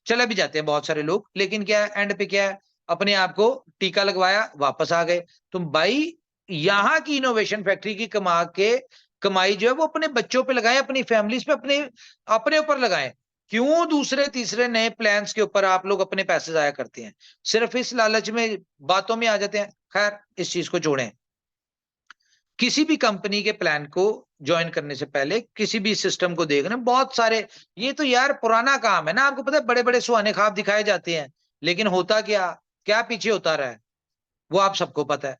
चले भी जाते हैं बहुत सारे लोग, लेकिन क्या है एंड पे क्या है, अपने आप को टीका लगवाया वापस आ गए। तो भाई यहाँ की इनोवेशन फैक्ट्री की कमाई जो है वो अपने बच्चों पे लगाएं, अपनी फैमिलीज पे, अपने ऊपर लगाएं। क्यों दूसरे तीसरे नए प्लान्स के ऊपर आप लोग अपने पैसे जाया करते हैं? सिर्फ इस लालच में बातों में आ जाते हैं। खैर इस चीज को छोड़ें। किसी भी कंपनी के प्लान को ज्वाइन करने से पहले किसी भी सिस्टम को देखना, बहुत सारे, ये तो यार पुराना काम है ना, आपको पता है बड़े बड़े सुहाने ख्वाब दिखाए जाते हैं लेकिन होता क्या क्या पीछे होता रहा है वो आप सबको पता है।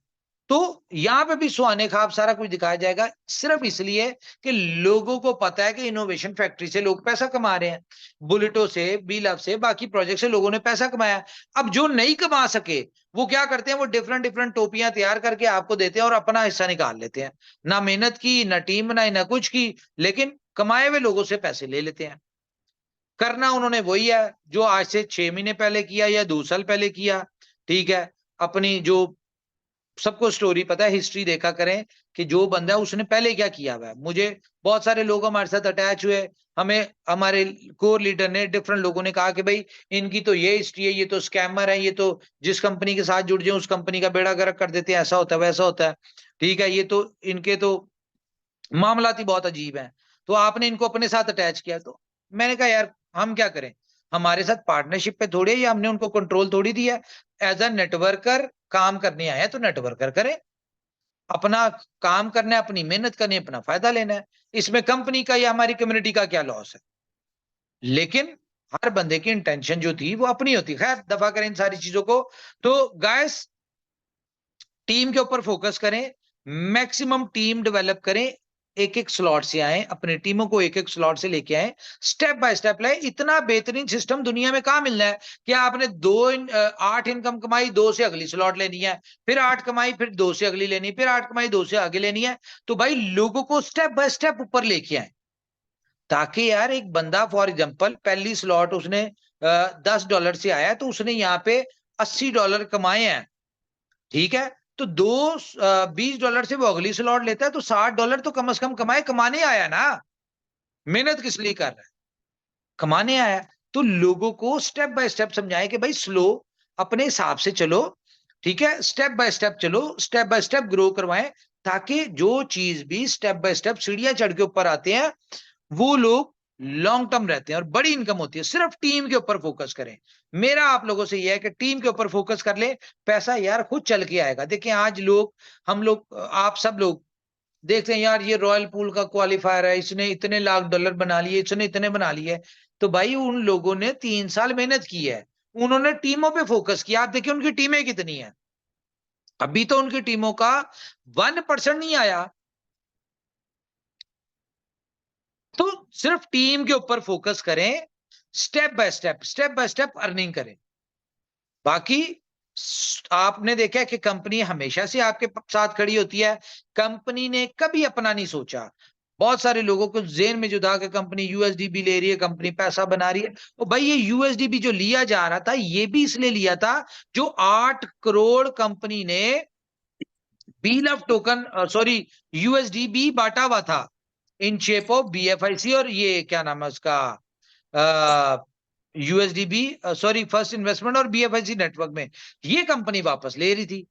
तो यहां पे भी सुहाने ख्वाब सारा कुछ दिखाया जाएगा, सिर्फ इसलिए कि लोगों को पता है कि इनोवेशन फैक्ट्री से लोग पैसा कमा रहे हैं, बुलेटो से, बीलव से, बाकी प्रोजेक्ट से लोगों ने पैसा कमाया। अब जो नहीं कमा सके वो क्या करते हैं, वो डिफरेंट डिफरेंट टोपियां तैयार करके आपको देते हैं और अपना हिस्सा निकाल लेते हैं। ना मेहनत की, ना टीम बनाई, ना कुछ की, लेकिन कमाए हुए लोगों से पैसे ले लेते हैं। करना उन्होंने वही है जो आज से 6 महीने पहले किया या 2 साल पहले किया। ठीक है, अपनी जो सबको स्टोरी पता है, हिस्ट्री देखा करें कि जो बंदा है उसने पहले क्या किया हुआ है। मुझे बहुत सारे लोग हमारे साथ अटैच हुए, हमें हमारे कोर लीडर ने, डिफरेंट लोगों ने कहा कि भाई इनकी तो ये हिस्ट्री है, ये तो स्कैमर है, ये तो जिस कंपनी के साथ जुड़ जाए उस कंपनी का बेड़ा गर्क कर देते हैं, ऐसा होता है वैसा होता है। ठीक है, ये तो इनके तो मामलात ही बहुत अजीब है, तो आपने इनको अपने साथ अटैच किया। तो मैंने कहा यार हम क्या करें, हमारे साथ पार्टनरशिप पे थोड़ी है, या हमने उनको कंट्रोल थोड़ी दिया। एज अ नेटवर्कर काम करने आए हैं तो नेटवर्कर करें, अपना काम करना है, अपनी मेहनत करनी है, अपना फायदा लेना है। इसमें कंपनी का या हमारी कम्युनिटी का क्या लॉस है। लेकिन हर बंदे की इंटेंशन जो थी वो अपनी होती। खैर दफा करें इन सारी चीजों को। तो गाइस टीम के ऊपर फोकस करें, मैक्सिमम टीम डेवलप करें, एक एक स्लॉट से आए, अपने टीमों को एक एक स्लॉट से लेके आए, स्टेप बाय स्टेप लाए। इतना बेहतरीन सिस्टम दुनिया में कहां मिलना है कि आपने 8 इनकम कमाई, 2 से अगली स्लॉट लेनी है, फिर 8 कमाई, फिर 2 से अगली लेनी, फिर 8 कमाई, 2 से आगे लेनी है। तो भाई लोगों को स्टेप बाय स्टेप ऊपर लेके आए, ताकि यार एक बंदा फॉर एग्जाम्पल पहली स्लॉट उसने $10 से आया, तो उसने यहाँ पे $80 कमाए हैं। ठीक है, तो $20 से वो अगली स्लॉट लेता है, तो $60 तो कम से कम कमाने आया ना। मेहनत किस लिए कर रहा है, कमाने आया। तो लोगों को स्टेप बाय स्टेप समझाएं कि भाई स्लो, अपने हिसाब से चलो। ठीक है, स्टेप बाय स्टेप चलो, स्टेप बाय स्टेप ग्रो करवाएं, ताकि जो चीज भी स्टेप बाय स्टेप सीढ़ियां चढ़ के ऊपर आते हैं वो लोग लॉन्ग टर्म रहते हैं और बड़ी इनकम होती है। सिर्फ टीम के ऊपर फोकस करें। मेरा आप लोगों से यह है कि टीम के ऊपर फोकस कर ले, पैसा यार खुद चल के आएगा। देखिए आज लोग, हम लोग, आप सब लोग देखते हैं यार ये रॉयल पूल का क्वालिफायर है, इसने इतने $1,00,000 बना लिए, इसने इतने बना लिए। तो भाई उन लोगों ने 3 साल मेहनत की है, उन्होंने टीमों पे फोकस किया। आप देखिए उनकी टीमें कितनी है, अभी तो उनकी टीमों का 1% नहीं आया। तो सिर्फ टीम के ऊपर फोकस करें, स्टेप बाय स्टेप अर्निंग करें। बाकी आपने देखा कि कंपनी हमेशा से आपके साथ खड़ी होती है, कंपनी ने कभी अपना नहीं सोचा। बहुत सारे लोगों को जेन में जुदा कि कंपनी यूएसडीबी ले रही है, कंपनी पैसा बना रही है। और भाई ये यूएसडीबी जो लिया जा रहा था, ये भी इसलिए लिया था जो 8 करोड़ कंपनी ने बीलफ टोकन, सॉरी यूएसडीबी बांटा हुआ था इन शेप ऑफ बीएफआईसी, और ये क्या नाम है उसका, यूएसडीबी, सॉरी फर्स्ट इन्वेस्टमेंट और बीएफआईसी नेटवर्क में। ये कंपनी वापस ले रही थी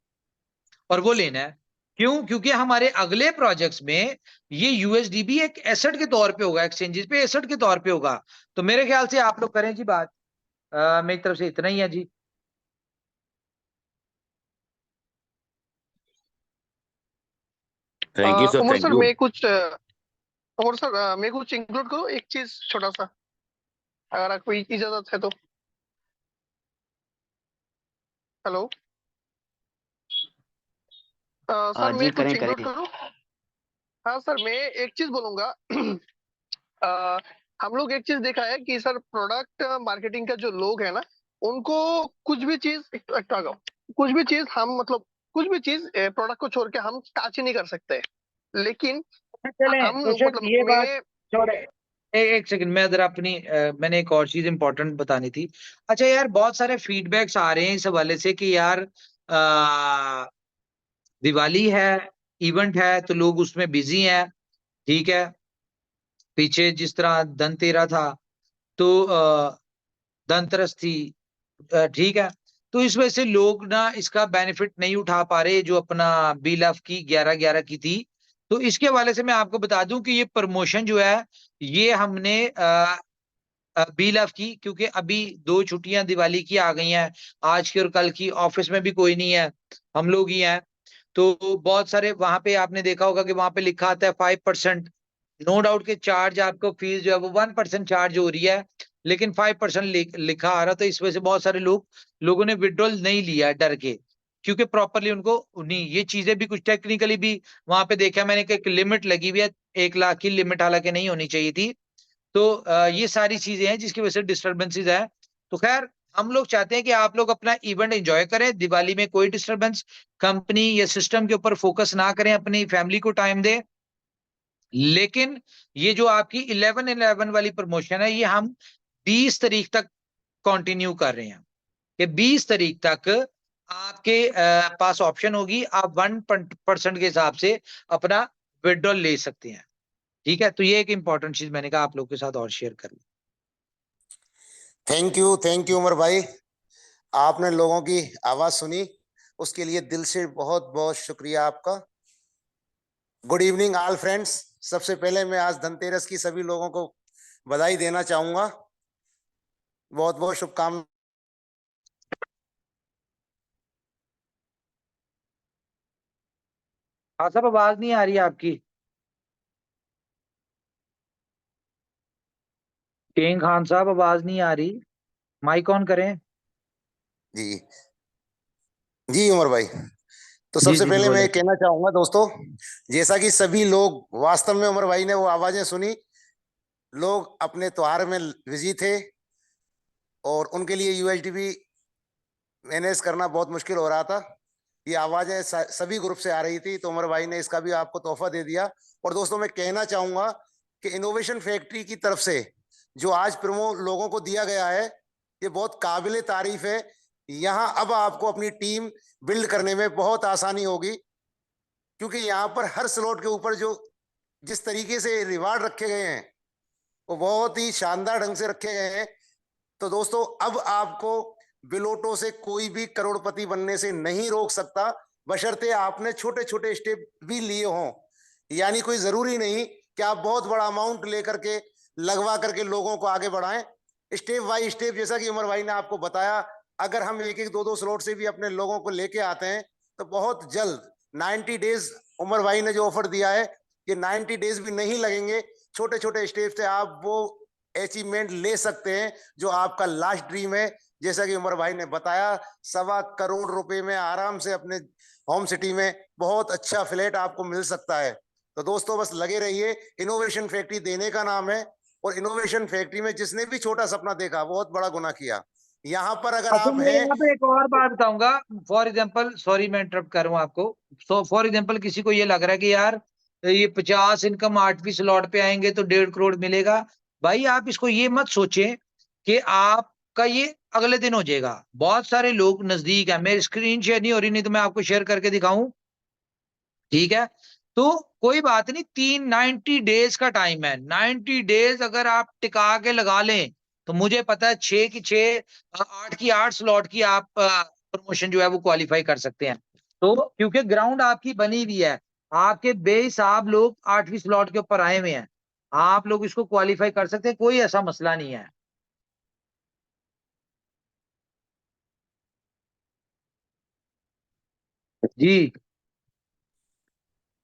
और वो लेना है। क्यों? क्योंकि हमारे अगले प्रोजेक्ट्स में ये यूएसडीबी एक एसेट के तौर पे होगा, एक्सचेंजेस पे एसेट के तौर पे होगा। तो मेरे ख्याल से आप लोग करें जी बात। मेरी तरफ से इतना ही है जी। Thank you sir, Umar thank sir you. मैं कुछ इंक्लूड करूँ, एक चीज छोटा सा, अगर आपको इजाजत है तो। हेलो सर, जी मैं कुछ करें इंक्लूड करें। करूँ? हाँ सर, मैं एक चीज बोलूंगा। हम लोग एक चीज देखा है कि सर प्रोडक्ट मार्केटिंग का जो लोग है ना, उनको कुछ भी चीज कुछ भी चीज हम मतलब कुछ भी चीज प्रोडक्ट को छोड़ के हम टच ही नहीं कर सकते। लेकिन चलें हम तो मतलब ये बात मैं छोड़े, एक सेकंड मैं जरा अपनी मैंने एक और चीज इंपॉर्टेंट बतानी थी। अच्छा यार बहुत सारे फीडबैक्स आ रहे हैं इस हवाले से कि यार दिवाली है, इवेंट है, तो लोग उसमें बिजी हैं। ठीक है, पीछे जिस तरह धनतेरस था, तो धनतेरस थी, ठीक है, तो इस वजह से लोग ना इसका बेनिफिट नहीं उठा पा रहे, जो अपना बीलफ की 11/11 की थी। तो इसके हवाले से मैं आपको बता दूं कि ये प्रमोशन जो है, ये हमने बीलफ की, क्योंकि अभी 2 छुट्टियां दिवाली की आ गई हैं, आज की और कल की, ऑफिस में भी कोई नहीं है, हम लोग ही हैं। तो बहुत सारे वहां पे आपने देखा होगा कि वहां पे लिखा आता है 5%। नो डाउट के चार्ज, आपको फीस जो है वो 1% चार्ज हो रही है, लेकिन 5% लिखा आ रहा, तो इस वजह से बहुत सारे लोगों ने विड्रॉल नहीं लिया डर के, क्योंकि प्रॉपरली उनको नहीं, ये चीजें भी कुछ टेक्निकली भी वहां पे देखा मैंने कि एक लिमिट लगी हुई है, 1 लाख की लिमिट हालांकि नहीं होनी चाहिए थी। तो ये सारी चीजें हैं जिसकी वजह से डिस्टर्बेंसेस है। तो खैर हम लोग चाहते हैं कि आप लोग अपना इवेंट एंजॉय करें, दिवाली में कोई डिस्टर्बेंस, कंपनी या सिस्टम के ऊपर फोकस ना करें, अपनी फैमिली को टाइम दें। लेकिन ये जो आपकी 11/11 वाली प्रमोशन है, ये हम 20 तारीख तक कंटिन्यू कर रहे हैं, कि 20 तारीख तक आपके पास ऑप्शन होगी, आप 1% के हिसाब से अपना विड्रॉल ले सकते हैं। ठीक है, तो ये एक इंपॉर्टेंट चीज मैंने कहा आप लोग के साथ और शेयर कर ली। थैंक यू उमर भाई, आपने लोगों की आवाज सुनी, उसके लिए दिल से बहुत बहुत शुक्रिया आपका। Good evening all friends. सबसे पहले मैं आज धनतेरस की सभी लोगों को बधाई देना चाहूंगा, बहुत बहुत शुभकामनाएं। हाँ साहब, आवाज नहीं आ रही है आपकी। किंग खान साहब, आवाज नहीं आ रही, माइक ऑन करें। जी जी उमर भाई, तो जी सबसे जी जी पहले मैं बोले। ये कहना चाहूंगा दोस्तों, जैसा कि सभी लोग वास्तव में उमर भाई ने वो आवाजें सुनी, लोग अपने त्योहार में बिजी थे और उनके लिए यूएचडीपी मैनेज करना बहुत मुश्किल हो रहा था। ये आवाजें सभी ग्रुप से आ रही थी, तो उमर भाई ने इसका भी आपको तोहफा दे दिया। और दोस्तों मैं कहना चाहूंगा कि इनोवेशन फैक्ट्री की तरफ से जो आज प्रोमो लोगों को दिया गया है, ये बहुत काबिले तारीफ है। यहाँ अब आपको अपनी टीम बिल्ड करने में बहुत आसानी होगी, क्योंकि यहाँ पर हर स्लॉट के ऊपर जो जिस तरीके से रिवार्ड रखे गए हैं वो बहुत ही शानदार ढंग से रखे गए हैं। तो दोस्तों अब आपको बिलोटो से कोई भी करोड़पति बनने से नहीं रोक सकता, बशर्ते आपने छोटे छोटे स्टेप भी लिए हों। यानी कोई जरूरी नहीं कि आप बहुत बड़ा अमाउंट लेकर के लगवा करके लोगों को आगे बढ़ाएं। स्टेप बाय स्टेप, जैसा कि उमर भाई ने आपको बताया, अगर हम एक एक दो दो स्लॉट से भी अपने लोगों को लेके आते हैं तो बहुत जल्द 90 डेज उमर भाई ने जो ऑफर दिया है, ये 90 डेज भी नहीं लगेंगे। छोटे छोटे स्टेप से आप वो अचीवमेंट ले सकते हैं जो आपका लास्ट ड्रीम है। जैसा कि उमर भाई ने बताया, 1.25 करोड़ रुपए में आराम से अपने होम सिटी में बहुत अच्छा फ्लैट आपको मिल सकता है। तो दोस्तों बस लगे रहिए, इनोवेशन फैक्ट्री देने का नाम है, और इनोवेशन फैक्ट्री में जिसने भी छोटा सपना देखा बहुत बड़ा गुनाह किया। यहाँ पर अगर अच्छा, आप मैं हैं, यहाँ पे एक और बात बताऊंगा। फॉर एग्जाम्पल, सॉरी मैं इंटरप्ट कर रहा हूँ आपको। सो फॉर एग्जाम्पल किसी को ये लग रहा है कि यार ये 50 इनकम 8वीं स्लॉट पे आएंगे तो 1.5 करोड़ मिलेगा। भाई आप इसको ये मत सोचें कि आपका ये अगले दिन हो जाएगा। बहुत सारे लोग नजदीक है, मेरी स्क्रीन शेयर नहीं हो रही, नहीं तो मैं आपको शेयर करके दिखाऊं। ठीक है, तो कोई बात नहीं, 90 डेज का टाइम है। 90 डेज अगर आप टिका के लगा लें तो मुझे पता है 6 की 6 8 की 8 स्लॉट की आप प्रमोशन जो है वो क्वालिफाई कर सकते हैं। तो क्योंकि ग्राउंड आपकी बनी हुई है, आपके बेहिसाब लोग 8वीं स्लॉट के ऊपर आए हुए हैं, आप लोग इसको क्वालिफाई कर सकते हैं, कोई ऐसा मसला नहीं है। जी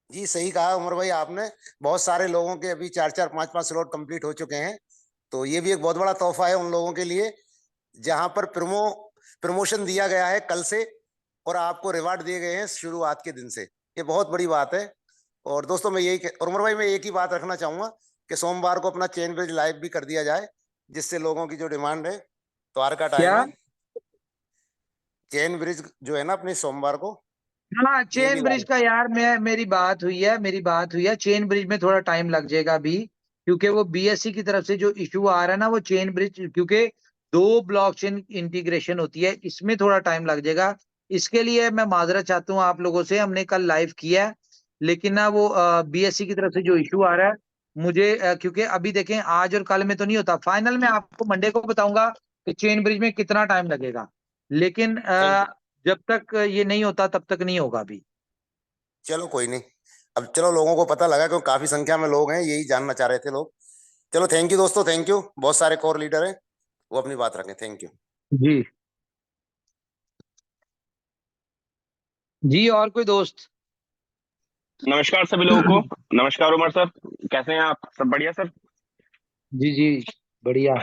जी सही कहा उमर भाई आपने, बहुत सारे लोगों के अभी 4-4 5-5 स्लॉट कंप्लीट हो चुके हैं। तो ये भी एक बहुत बड़ा तोहफा है उन लोगों के लिए जहां पर प्रमोशन दिया गया है कल से, और आपको रिवार्ड दिए गए हैं शुरुआत के दिन से। ये बहुत बड़ी बात है। और दोस्तों मैं और उमर भाई मैं एक ही बात रखना चाहूंगा कि सोमवार को अपना चेन ब्रिज लाइव भी कर दिया जाए, जिससे लोगों की जो डिमांड है, त्योहार का टाइम क्या? है, चेन ब्रिज जो है ना अपनी सोमवार को, हाँ, ये भी चेन ब्रिज लाइव। का यार मेरी बात हुई है। चेन ब्रिज में थोड़ा टाइम लग जाएगा अभी, क्योंकि वो बीएससी की तरफ से जो इशू आ रहा है ना, वो चेन ब्रिज, क्योंकि 2 ब्लॉकचेन इंटीग्रेशन होती है, इसमें थोड़ा टाइम लग जाएगा। इसके लिए मैं माजरत चाहता हूँ आप लोगों से, हमने कल लाइव किया है, लेकिन ना वो बीएससी की तरफ से जो इशू आ रहा है, मुझे क्योंकि अभी देखें आज और कल में तो नहीं होता, फाइनल में आपको मंडे को बताऊंगा कि चेन ब्रिज में कितना टाइम लगेगा। लेकिन थैंक यू। जब तक ये नहीं होता तब तक नहीं होगा अभी। चलो कोई नहीं, अब चलो लोगों को पता लगा, क्योंकि काफी संख्या में लोग हैं, यही जानना चाह रहे थे लोग। चलो थैंक यू दोस्तों, थैंक यू। बहुत सारे कोर लीडर हैं, वो अपनी बात रखें। थैंक यू जी जी, और कोई दोस्त? नमस्कार सभी लोगों को। नमस्कार उमर सर, कैसे हैं आप? सब बढ़िया सर? जी जी, बढ़िया।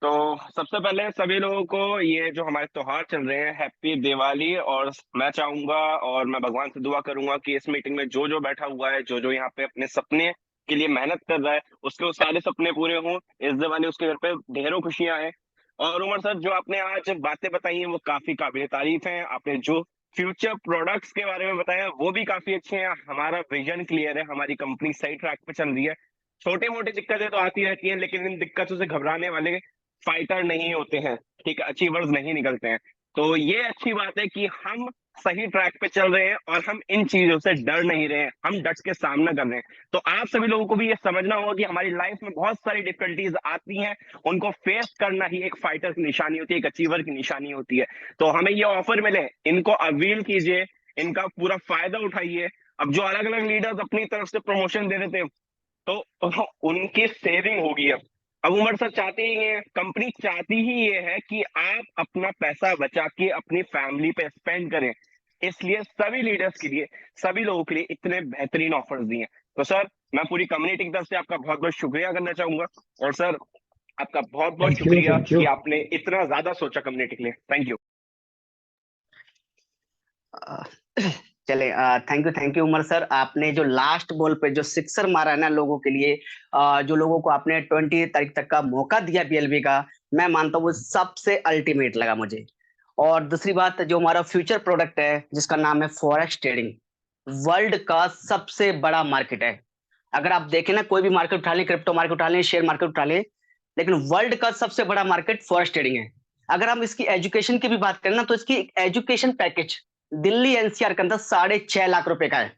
तो सबसे पहले सभी लोगों को ये जो हमारे त्योहार चल रहे हैं, हैप्पी दिवाली। और मैं चाहूंगा और मैं भगवान से दुआ करूंगा कि इस मीटिंग में जो जो बैठा हुआ है, जो जो यहाँ पे अपने सपने के लिए मेहनत कर रहा है, उसके वो सारे सपने पूरे हों। इस दिवाली उसके घर पे ढेरों खुशियां आए। और उमर सर, जो आपने आज बातें बताई हैं वो काफी काबिल तारीफ है। आपने जो फ्यूचर प्रोडक्ट्स के बारे में बताया वो भी काफी अच्छे हैं। हमारा विजन क्लियर है, हमारी कंपनी सही ट्रैक पे चल रही है। छोटी मोटी दिक्कतें तो आती रहती हैं, लेकिन इन दिक्कतों से घबराने वाले फाइटर नहीं होते हैं, ठीक है, अचीवर्स नहीं निकलते हैं। तो ये अच्छी बात है कि हम सही ट्रैक पे चल रहे हैं और हम इन चीजों से डर नहीं रहे हैं, हम डट के सामना कर रहे हैं। तो आप सभी लोगों को भी ये समझना होगा कि हमारी लाइफ में बहुत सारी डिफिकल्टीज आती हैं, उनको फेस करना ही एक फाइटर की निशानी होती है, एक अचीवर की निशानी होती है। तो हमें ये ऑफर मिले, इनको अवील कीजिए, इनका पूरा फायदा उठाइए। अब जो अलग अलग लीडर्स अपनी तरफ से प्रमोशन दे रहे थे, तो उनकी सेविंग होगी। अब उमर सर चाहते ही है, कंपनी चाहती ही ये है कि आप अपना पैसा बचा के अपनी फैमिली पे स्पेंड करें। इसलिए सभी लीडर्स के लिए, सभी लोगों के लिए इतने बेहतरीन ऑफर्स दिए। तो सर, मैं पूरी कम्युनिटी की तरफ से आपका बहुत बहुत शुक्रिया करना चाहूंगा। और सर, आपका बहुत बहुत शुक्रिया कि आपने इतना ज्यादा सोचा कम्युनिटी के लिए। Thank you. चले, थैंक यू उमर सर। आपने जो लास्ट बॉल पे जो सिक्सर मारा है ना लोगों के लिए, जो लोगों को आपने 20 तारीख तक का मौका दिया बीएलबी का, मैं मानता हूँ वो सबसे अल्टीमेट लगा मुझे। और दूसरी बात, जो हमारा फ्यूचर प्रोडक्ट है जिसका नाम है फॉरेक्स ट्रेडिंग, वर्ल्ड का सबसे बड़ा मार्केट है। अगर आप देखें ना, कोई भी मार्केट उठा लें, क्रिप्टो मार्केट उठा लें, शेयर मार्केट उठा लें, लेकिन वर्ल्ड का सबसे बड़ा मार्केट फॉरेक्स ट्रेडिंग है। अगर हम इसकी एजुकेशन की भी बात करें ना, तो इसकी एजुकेशन पैकेज दिल्ली एनसीआर के अंदर 6.5 लाख रुपए का है।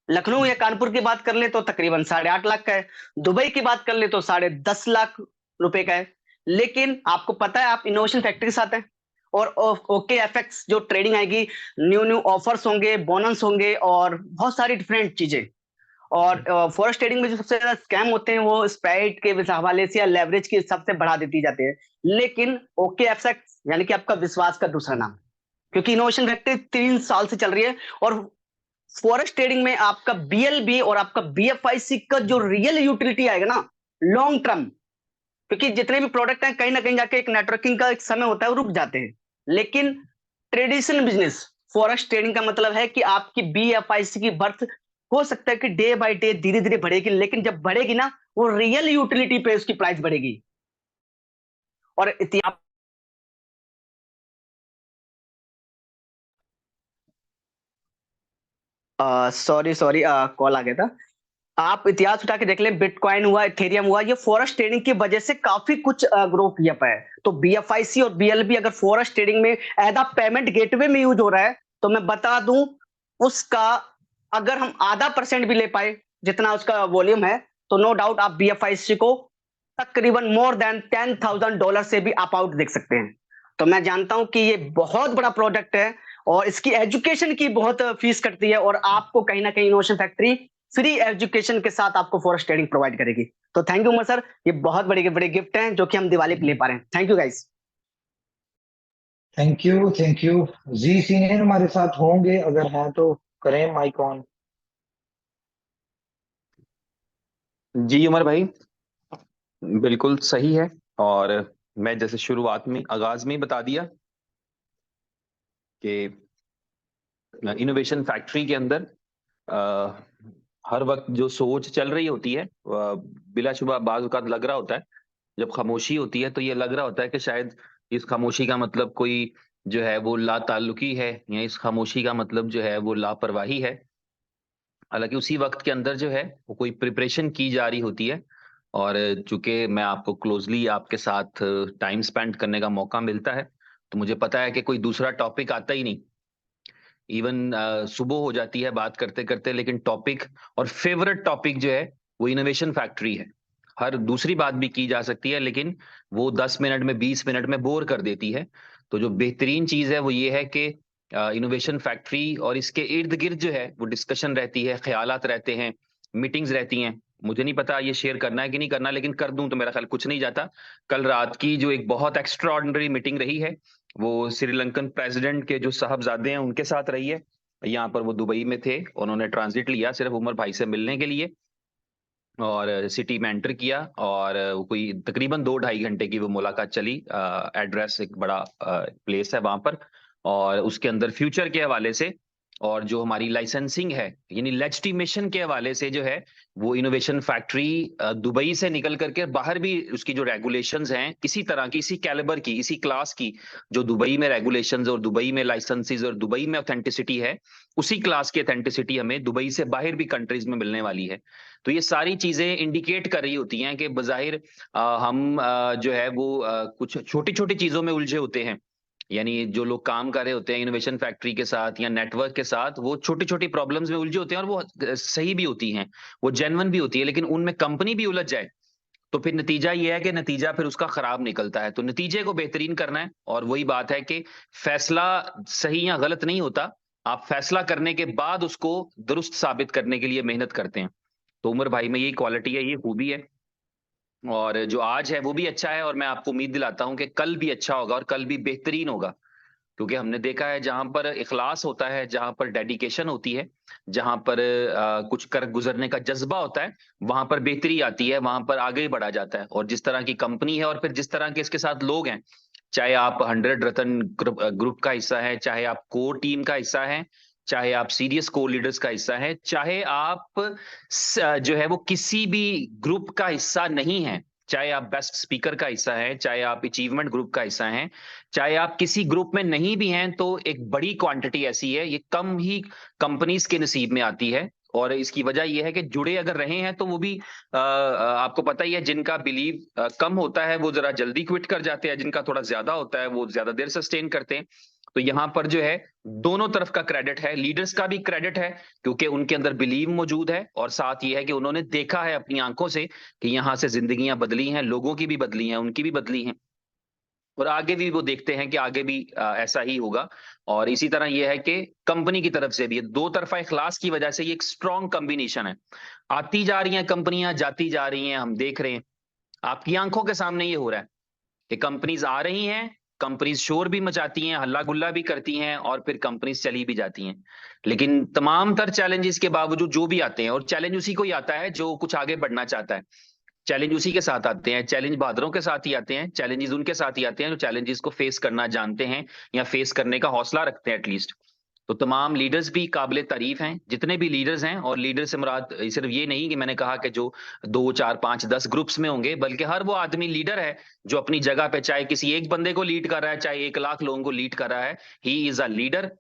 लखनऊ या कानपुर की बात कर ले तो तकरीबन 8.5 लाख का है। दुबई की बात कर ले तो 10.5 लाख रुपए का है। लेकिन आपको पता है, आप इनोवेशन फैक्ट्री के साथ हैं, और ओके एफएक्स जो ट्रेडिंग आएगी, न्यू न्यू ऑफर्स होंगे, बोनस होंगे और बहुत सारी डिफरेंट चीजें। और फॉरेक्स ट्रेडिंग में जो सबसे ज्यादा स्कैम होते हैं वो स्प्रेड के हवाले से या लेवरेज के हिसाब से बढ़ा देती जाते हैं। लेकिन ओके एफएक्स यानी कि आपका विश्वास का दूसरा नाम, क्योंकि इनोवेशन फैक्ट्री 3 साल से चल रही है। और फॉरेक्स ट्रेडिंग में आपका बीएलबी और आपका बीएफआईसी का जो रियल यूटिलिटी आएगा ना, लॉन्ग टर्म, क्योंकि जितने भी प्रोडक्ट हैं कहीं ना कहीं जाके एक नेटवर्किंग का एक समय होता है, वो रुक जाते हैं। लेकिन ट्रेडिशनल बिजनेस फॉरेक्स ट्रेडिंग का मतलब है कि आपकी बीएफआईसी की बर्थ हो सकता है कि डे बाय डे धीरे धीरे बढ़ेगी, लेकिन जब बढ़ेगी ना, वो रियल यूटिलिटी पे उसकी प्राइस बढ़ेगी। और इतिहास, सॉरी कॉल आ गया था। आप इतिहास उठा के देख लें, बिटकॉइन हुआ, इथेरियम हुआ, ये फॉरेक्स ट्रेडिंग की वजह से काफी कुछ ग्रो किया पाया है। तो बीएफआईसी और बीएलबी अगर फॉरेक्स ट्रेडिंग में एज अ पेमेंट गेटवे में यूज हो रहा है, तो मैं बता दूं, उसका अगर हम आधा % भी ले पाए जितना उसका वॉल्यूम है, तो नो डाउट आप बीएफआईसी को तकरीबन मोर देन $10,000 से भी अप आउट देख सकते हैं। तो मैं जानता हूं कि ये बहुत बड़ा प्रोडक्ट है और इसकी एजुकेशन की बहुत फीस कटती है, और आपको कहीं ना कहीं इनोवेशन फैक्ट्री फ्री एजुकेशन के साथ आपको फॉरेक्स ट्रेडिंग प्रोवाइड करेगी। तो थैंक यू उमर सर, ये बहुत बड़े बड़े गिफ्ट हैं जो कि हम दिवाली पे ले पा रहे हैं। Thank you guys. Thank you जी सीनियर हमारे साथ होंगे, अगर हैं तो करें माइक ऑन। जी उमर भाई, बिल्कुल सही है। और मैं जैसे शुरुआत में आगाज में ही बता दिया कि इनोवेशन फैक्ट्री के अंदर हर वक्त जो सोच चल रही होती है, बिलाशुबा बाज़ औक़ात लग रहा होता है, जब खामोशी होती है तो ये लग रहा होता है कि शायद इस खामोशी का मतलब कोई जो है वो लाताल्लुकी है, या इस खामोशी का मतलब जो है वो लापरवाही है। हालांकि उसी वक्त के अंदर जो है वो कोई प्रिपरेशन की जा रही होती है। और चूंकि मैं आपको क्लोजली आपके साथ टाइम स्पेंड करने का मौका मिलता है, तो मुझे पता है कि कोई दूसरा टॉपिक आता ही नहीं। इवन सुबह हो जाती है बात करते करते, लेकिन टॉपिक और फेवरेट टॉपिक जो है वो इनोवेशन फैक्ट्री है। हर दूसरी बात भी की जा सकती है, लेकिन वो 10 मिनट में 20 मिनट में बोर कर देती है। तो जो बेहतरीन चीज है वो ये है कि इनोवेशन फैक्ट्री और इसके इर्द गिर्द जो है वो डिस्कशन रहती है, ख्यालात रहते हैं, मीटिंग्स रहती हैं। मुझे नहीं पता ये शेयर करना है कि नहीं करना, लेकिन कर दूं तो मेरा ख्याल कुछ नहीं जाता। कल रात की जो एक बहुत एक्स्ट्राऑर्डिनरी मीटिंग रही है, वो श्रीलंकन प्रेसिडेंट के जो साहबजादे हैं उनके साथ रही है। यहाँ पर वो दुबई में थे, उन्होंने ट्रांजिट लिया सिर्फ उमर भाई से मिलने के लिए। और सिटी में एंटर किया और कोई तकरीबन 2-2.5 घंटे की वो मुलाकात चली। एड्रेस एक बड़ा प्लेस है वहां पर, और उसके अंदर फ्यूचर के हवाले से और जो हमारी लाइसेंसिंग है यानी लेजिटिमेशन के हवाले से जो है वो इनोवेशन फैक्ट्री दुबई से निकल करके बाहर भी उसकी जो रेगुलेशंस हैं इसी तरह की, इसी कैलिबर की, इसी क्लास की, जो दुबई में रेगुलेशंस और दुबई में लाइसेंसेस और दुबई में ऑथेंटिसिटी है, उसी क्लास की ऑथेंटिसिटी हमें दुबई से बाहर भी कंट्रीज में मिलने वाली है। तो ये सारी चीजें इंडिकेट कर रही होती हैं कि बजाहिर हम जो है वो कुछ छोटी छोटी चीजों में उलझे होते हैं। यानी जो लोग काम कर रहे होते हैं इनोवेशन फैक्ट्री के साथ या नेटवर्क के साथ, वो छोटी छोटी प्रॉब्लम्स में उलझे होते हैं और वो सही भी होती हैं, वो जेन्युइन भी होती है, लेकिन उनमें कंपनी भी उलझ जाए तो फिर नतीजा ये है कि नतीजा फिर उसका खराब निकलता है। तो नतीजे को बेहतरीन करना है, और वही बात है कि फैसला सही या गलत नहीं होता, आप फैसला करने के बाद उसको दुरुस्त साबित करने के लिए मेहनत करते हैं। तो उमर भाई में यही क्वालिटी है, ये खूबी है, और जो आज है वो भी अच्छा है, और मैं आपको उम्मीद दिलाता हूं कि कल भी अच्छा होगा और कल भी बेहतरीन होगा। क्योंकि हमने देखा है जहां पर इखलास होता है, जहां पर डेडिकेशन होती है, जहां पर कुछ कर गुजरने का जज्बा होता है, वहां पर बेहतरी आती है, वहां पर आगे बढ़ा जाता है। और जिस तरह की कंपनी है और फिर जिस तरह के इसके साथ लोग हैं, चाहे आप 100 रतन ग्रुप का हिस्सा है, चाहे आप कोर टीम का हिस्सा है, चाहे आप सीरियस कोर लीडर्स का हिस्सा है, चाहे आप जो है वो किसी भी ग्रुप का हिस्सा नहीं है, चाहे आप बेस्ट स्पीकर का हिस्सा है, चाहे आप अचीवमेंट ग्रुप का हिस्सा हैं, चाहे आप किसी ग्रुप में नहीं भी हैं, तो एक बड़ी क्वांटिटी ऐसी है, ये कम ही कंपनीज के नसीब में आती है। और इसकी वजह यह है कि जुड़े अगर रहे हैं तो वो भी आपको पता ही है, जिनका बिलीव कम होता है वो जरा जल्दी क्विट कर जाते हैं, जिनका थोड़ा ज्यादा होता है वो ज्यादा देर सस्टेन करते हैं। तो यहाँ पर जो है दोनों तरफ का क्रेडिट है, लीडर्स का भी क्रेडिट है क्योंकि उनके अंदर बिलीव मौजूद है, और साथ ये है कि उन्होंने देखा है अपनी आंखों से कि यहाँ से जिंदगियां बदली हैं, लोगों की भी बदली हैं, उनकी भी बदली हैं, और आगे भी वो देखते हैं कि आगे भी ऐसा ही होगा। और इसी तरह यह है कि कंपनी की तरफ से भी दो तरफा इखलास की वजह से ये एक स्ट्रॉन्ग कॉम्बिनेशन है। आती जा रही हैं कंपनियां, जाती जा रही हैं, हम देख रहे हैं, आपकी आंखों के सामने ये हो रहा है कि कंपनीज आ रही हैं, कंपनीज शोर भी मचाती हैं, हल्ला गुल्ला भी करती हैं, और फिर कंपनीज चली भी जाती हैं। लेकिन तमाम तर चैलेंजेस के बावजूद जो भी आते हैं, और चैलेंज उसी को ही आता है जो कुछ आगे बढ़ना चाहता है, चैलेंज उसी के साथ आते हैं, चैलेंज बहादुरों के साथ ही आते हैं, चैलेंजेस उनके साथ ही आते हैं जो चैलेंजेस को फेस करना जानते हैं या फेस करने का हौसला रखते हैं एटलीस्ट। तो तमाम लीडर्स भी काबिले तारीफ हैं, जितने भी लीडर्स हैं, और लीडर से मुराद सिर्फ ये नहीं कि मैंने कहा कि जो 2, 4, 5, 10 ग्रुप्स में होंगे, बल्कि हर वो आदमी लीडर है जो अपनी जगह पे, चाहे किसी एक बंदे को लीड कर रहा है, चाहे 1 लाख लोगों को लीड कर रहा है, ही इज अ लीडर।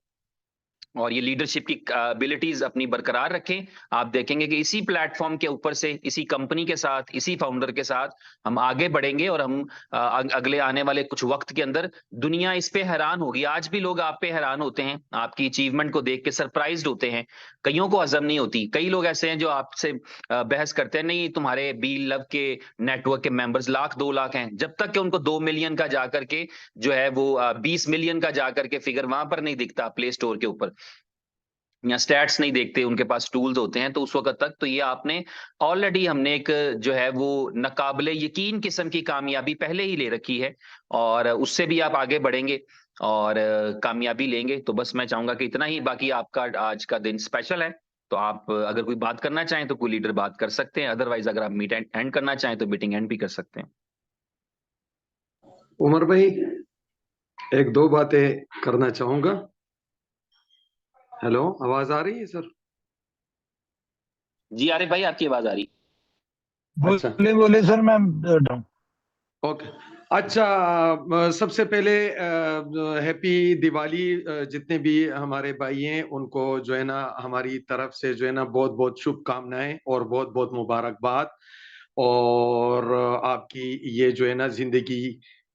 और ये लीडरशिप की एबिलिटीज अपनी बरकरार रखें। आप देखेंगे कि इसी प्लेटफॉर्म के ऊपर से, इसी कंपनी के साथ, इसी फाउंडर के साथ हम आगे बढ़ेंगे, और हम अगले आने वाले कुछ वक्त के अंदर दुनिया इस पे हैरान होगी। आज भी लोग आप पे हैरान होते हैं, आपकी अचीवमेंट को देख के सरप्राइज्ड होते हैं, कईयों को हजम नहीं होती। कई लोग ऐसे हैं जो आपसे बहस करते हैं, नहीं तुम्हारे बी लव के नेटवर्क के मेंबर्स 1 लाख 2 लाख हैं, जब तक कि उनको 2 मिलियन का जाकर के जो है वो 20 मिलियन का जाकर के फिगर वहां पर नहीं दिखता प्ले स्टोर के ऊपर, या स्टैट्स नहीं देखते, उनके पास टूल्स होते हैं, तो उस वक्त तक तो ये आपने ऑलरेडी, हमने एक जो है वो नाकाबिले यकीन किस्म की कामयाबी पहले ही ले रखी है, और उससे भी आप आगे बढ़ेंगे और कामयाबी लेंगे। तो बस मैं चाहूंगा कि इतना ही, बाकी आपका आज का दिन स्पेशल है, तो आप अगर कोई बात करना चाहें तो कोई लीडर बात कर सकते हैं, अदरवाइज अगर आप मीट एंड करना चाहें तो मीटिंग एंड भी कर सकते हैं। उमर भाई, 1-2 बातें करना चाहूंगा। हेलो, आवाज आ रही है सर? जी आरिफ भाई, आपकी आवाज आ रही। अच्छा, बोले सर, मैं ओके। अच्छा, सबसे पहले हैप्पी दिवाली। जितने भी हमारे भाई हैं उनको जो है ना हमारी तरफ से जो है ना बहुत बहुत शुभकामनाएं और बहुत बहुत मुबारकबाद, और आपकी ये जो है ना जिंदगी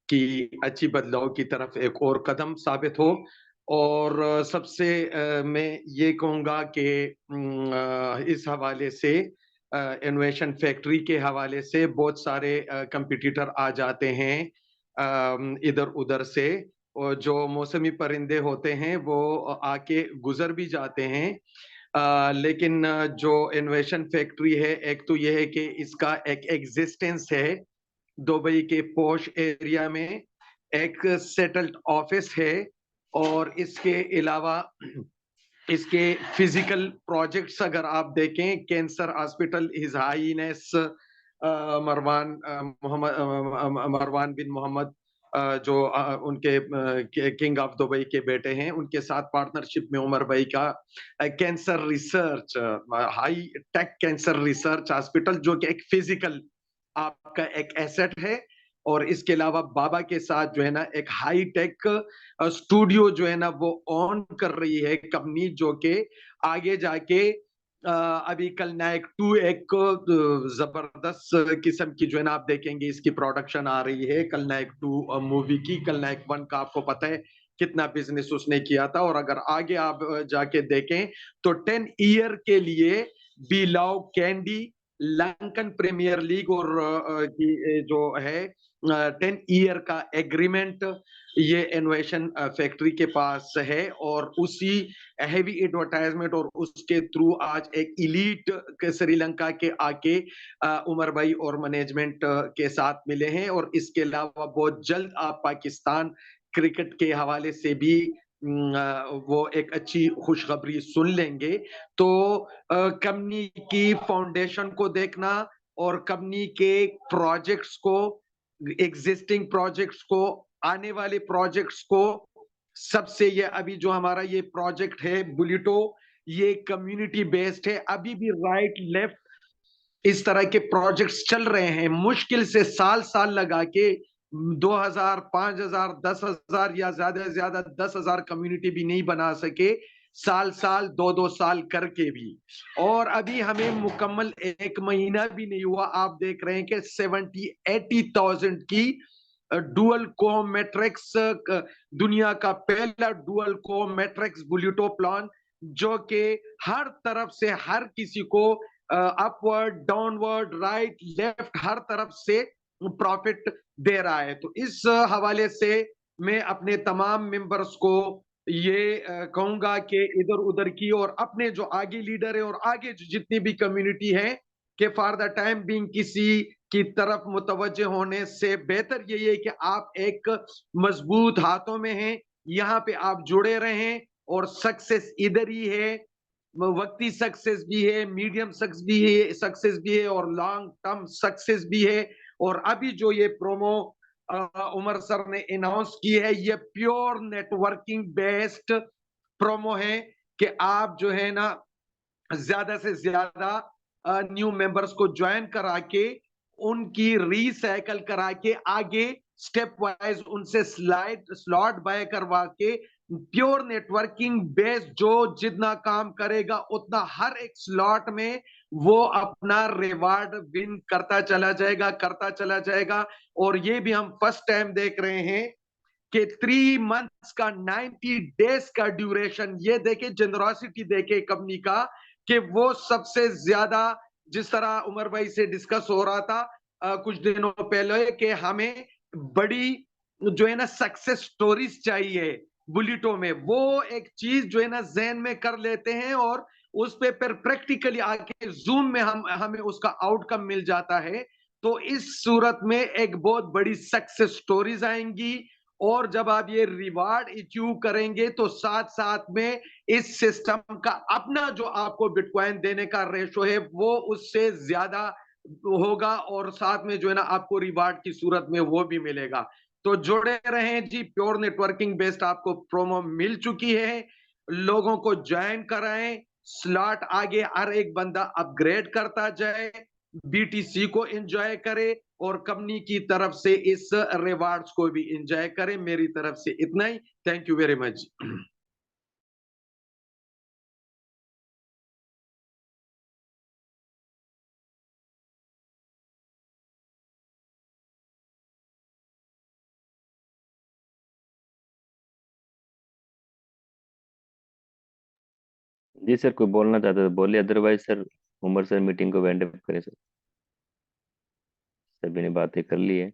की अच्छी बदलाव की तरफ एक और कदम साबित हो। और सबसे मैं ये कहूँगा कि इस हवाले से, इनोवेशन फैक्ट्री के हवाले से बहुत सारे कंपटीटर आ जाते हैं इधर उधर से, और जो मौसमी परिंदे होते हैं वो आके गुजर भी जाते हैं। लेकिन जो इनोवेशन फैक्ट्री है, एक तो यह है कि इसका एक एग्जिस्टेंस है दुबई के पॉश एरिया में, एक सेटल्ड ऑफिस है, और इसके अलावा इसके फिजिकल प्रोजेक्ट्स अगर आप देखें, cancer hospital his highness Marwan bin Mohammed जो उनके किंग ऑफ दुबई के बेटे हैं, उनके साथ पार्टनरशिप में उमर भाई का cancer research, high tech cancer research hospital, जो कि एक फिजिकल आपका एक एसेट है। और इसके अलावा बाबा के साथ जो है ना एक हाई टेक स्टूडियो जो है ना वो ऑन कर रही है कंपनी, जो कि आगे जाके अभी कल नायक 2 एक जबरदस्त किस्म की जो है ना आप देखेंगे इसकी प्रोडक्शन आ रही है कल नायक 2 मूवी की। कल नायक 1 का आपको पता है कितना बिजनेस उसने किया था, और अगर आगे आप जाके देखें तो 10 ईयर के लिए B love Kandy Lankan premier league और की जो है 10 ईयर का एग्रीमेंट ये इनोवेशन फैक्ट्री के पास है। और उसी हैवी एडवर्टाइजमेंट और उसके थ्रू आज एक इलीट श्रीलंका के आके उमर भाई और मैनेजमेंट के साथ मिले हैं। और इसके अलावा बहुत जल्द आप पाकिस्तान क्रिकेट के हवाले से भी वो एक अच्छी खुशखबरी सुन लेंगे। तो कंपनी की फाउंडेशन को देखना और कंपनी के प्रोजेक्ट्स को, एग्जिस्टिंग प्रोजेक्ट्स को, आने वाले प्रोजेक्ट्स को, सबसे ये अभी जो हमारा ये प्रोजेक्ट है बुलेटो, ये कम्युनिटी बेस्ड है। अभी भी राइट लेफ्ट इस तरह के प्रोजेक्ट्स चल रहे हैं, मुश्किल से साल साल लगा के 2000, 5000, 10,000 या ज्यादा से ज्यादा 10,000 कम्युनिटी भी नहीं बना सके, साल साल 2-2 साल करके भी। और अभी हमें मुकम्मल 1 महीना भी नहीं हुआ, आप देख रहे हैं कि 70-80,000 की डुअल कोम मैट्रिक्स, दुनिया का पहला डुअल कोम मैट्रिक्स बुलेटो प्लान, जो कि हर तरफ से हर किसी को अपवर्ड, डाउनवर्ड, राइट, लेफ्ट, हर तरफ से प्रॉफिट दे रहा है। तो इस हवाले से मैं अपने तमाम मेंबर्स को ये कहूंगा कि इधर उधर की और अपने जो आगे लीडर है और आगे जितनी भी कम्युनिटी है कि फॉर द टाइम बीइंग किसी की तरफ मुतवज्जे होने से बेहतर यही है कि आप एक मजबूत हाथों में हैं, यहाँ पे आप जुड़े रहें। और सक्सेस इधर ही है, वक्ती सक्सेस भी है, मीडियम सक्सेस भी है और लॉन्ग टर्म सक्सेस भी है। और अभी जो ये प्रोमो उमर सर ने अनाउंस की है, ये प्योर नेटवर्किंग बेस्ड प्रोमो है कि आप जो है ना ज्यादा से ज्यादा न्यू मेंबर्स को ज्वाइन करा के उनकी रिसाइकल करा के आगे स्टेप वाइज उनसे स्लॉट बाय करवा के प्योर नेटवर्किंग बेस्ड, जो जितना काम करेगा उतना हर एक स्लॉट में वो अपना रिवार्ड विन करता चला जाएगा। और ये भी हम फर्स्ट टाइम देख रहे हैं कि 3 मंथ्स का 90 डेज का ड्यूरेशन, ये देखे जेनरोसिटी देखे कंपनी का कि वो सबसे ज्यादा, जिस तरह उमर भाई से डिस्कस हो रहा था कुछ दिनों पहले कि हमें बड़ी जो है ना सक्सेस स्टोरीज चाहिए बुलेटो में, वो एक चीज जो है ना जहन में कर लेते हैं और उस पे फिर प्रैक्टिकली आके जूम में हमें उसका आउटकम मिल जाता है। तो इस सूरत में एक बहुत बड़ी सक्सेस स्टोरीज आएंगी। और जब आप ये रिवार्ड अचीव करेंगे तो साथ साथ में इस सिस्टम का अपना जो आपको बिटकॉइन देने का रेशो है वो उससे ज्यादा होगा और साथ में जो है ना आपको रिवार्ड की सूरत में वो भी मिलेगा। तो जुड़े रहें जी, प्योर नेटवर्किंग बेस्ड आपको प्रोमो मिल चुकी है, लोगों को ज्वाइन कराएं, स्लॉट आगे हर एक बंदा अपग्रेड करता जाए, बीटीसी को एंजॉय करे और कंपनी की तरफ से इस रिवार्ड्स को भी एंजॉय करें। मेरी तरफ से इतना ही, थैंक यू वेरी मच। जी सर, कोई बोलना चाहते तो बोलिए, otherwise sir Umar sir meeting को वाइंड अप करें सर, सभी ने बातें कर ली है।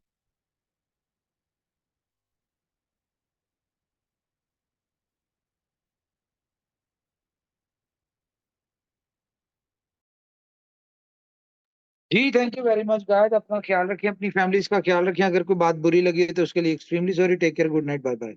जी thank you very much guys, अपना ख्याल रखें, अपनी फैमिलीज का ख्याल रखें। अगर कोई बात बुरी लगी है तो उसके लिए extremely sorry. Take care, good night, bye bye.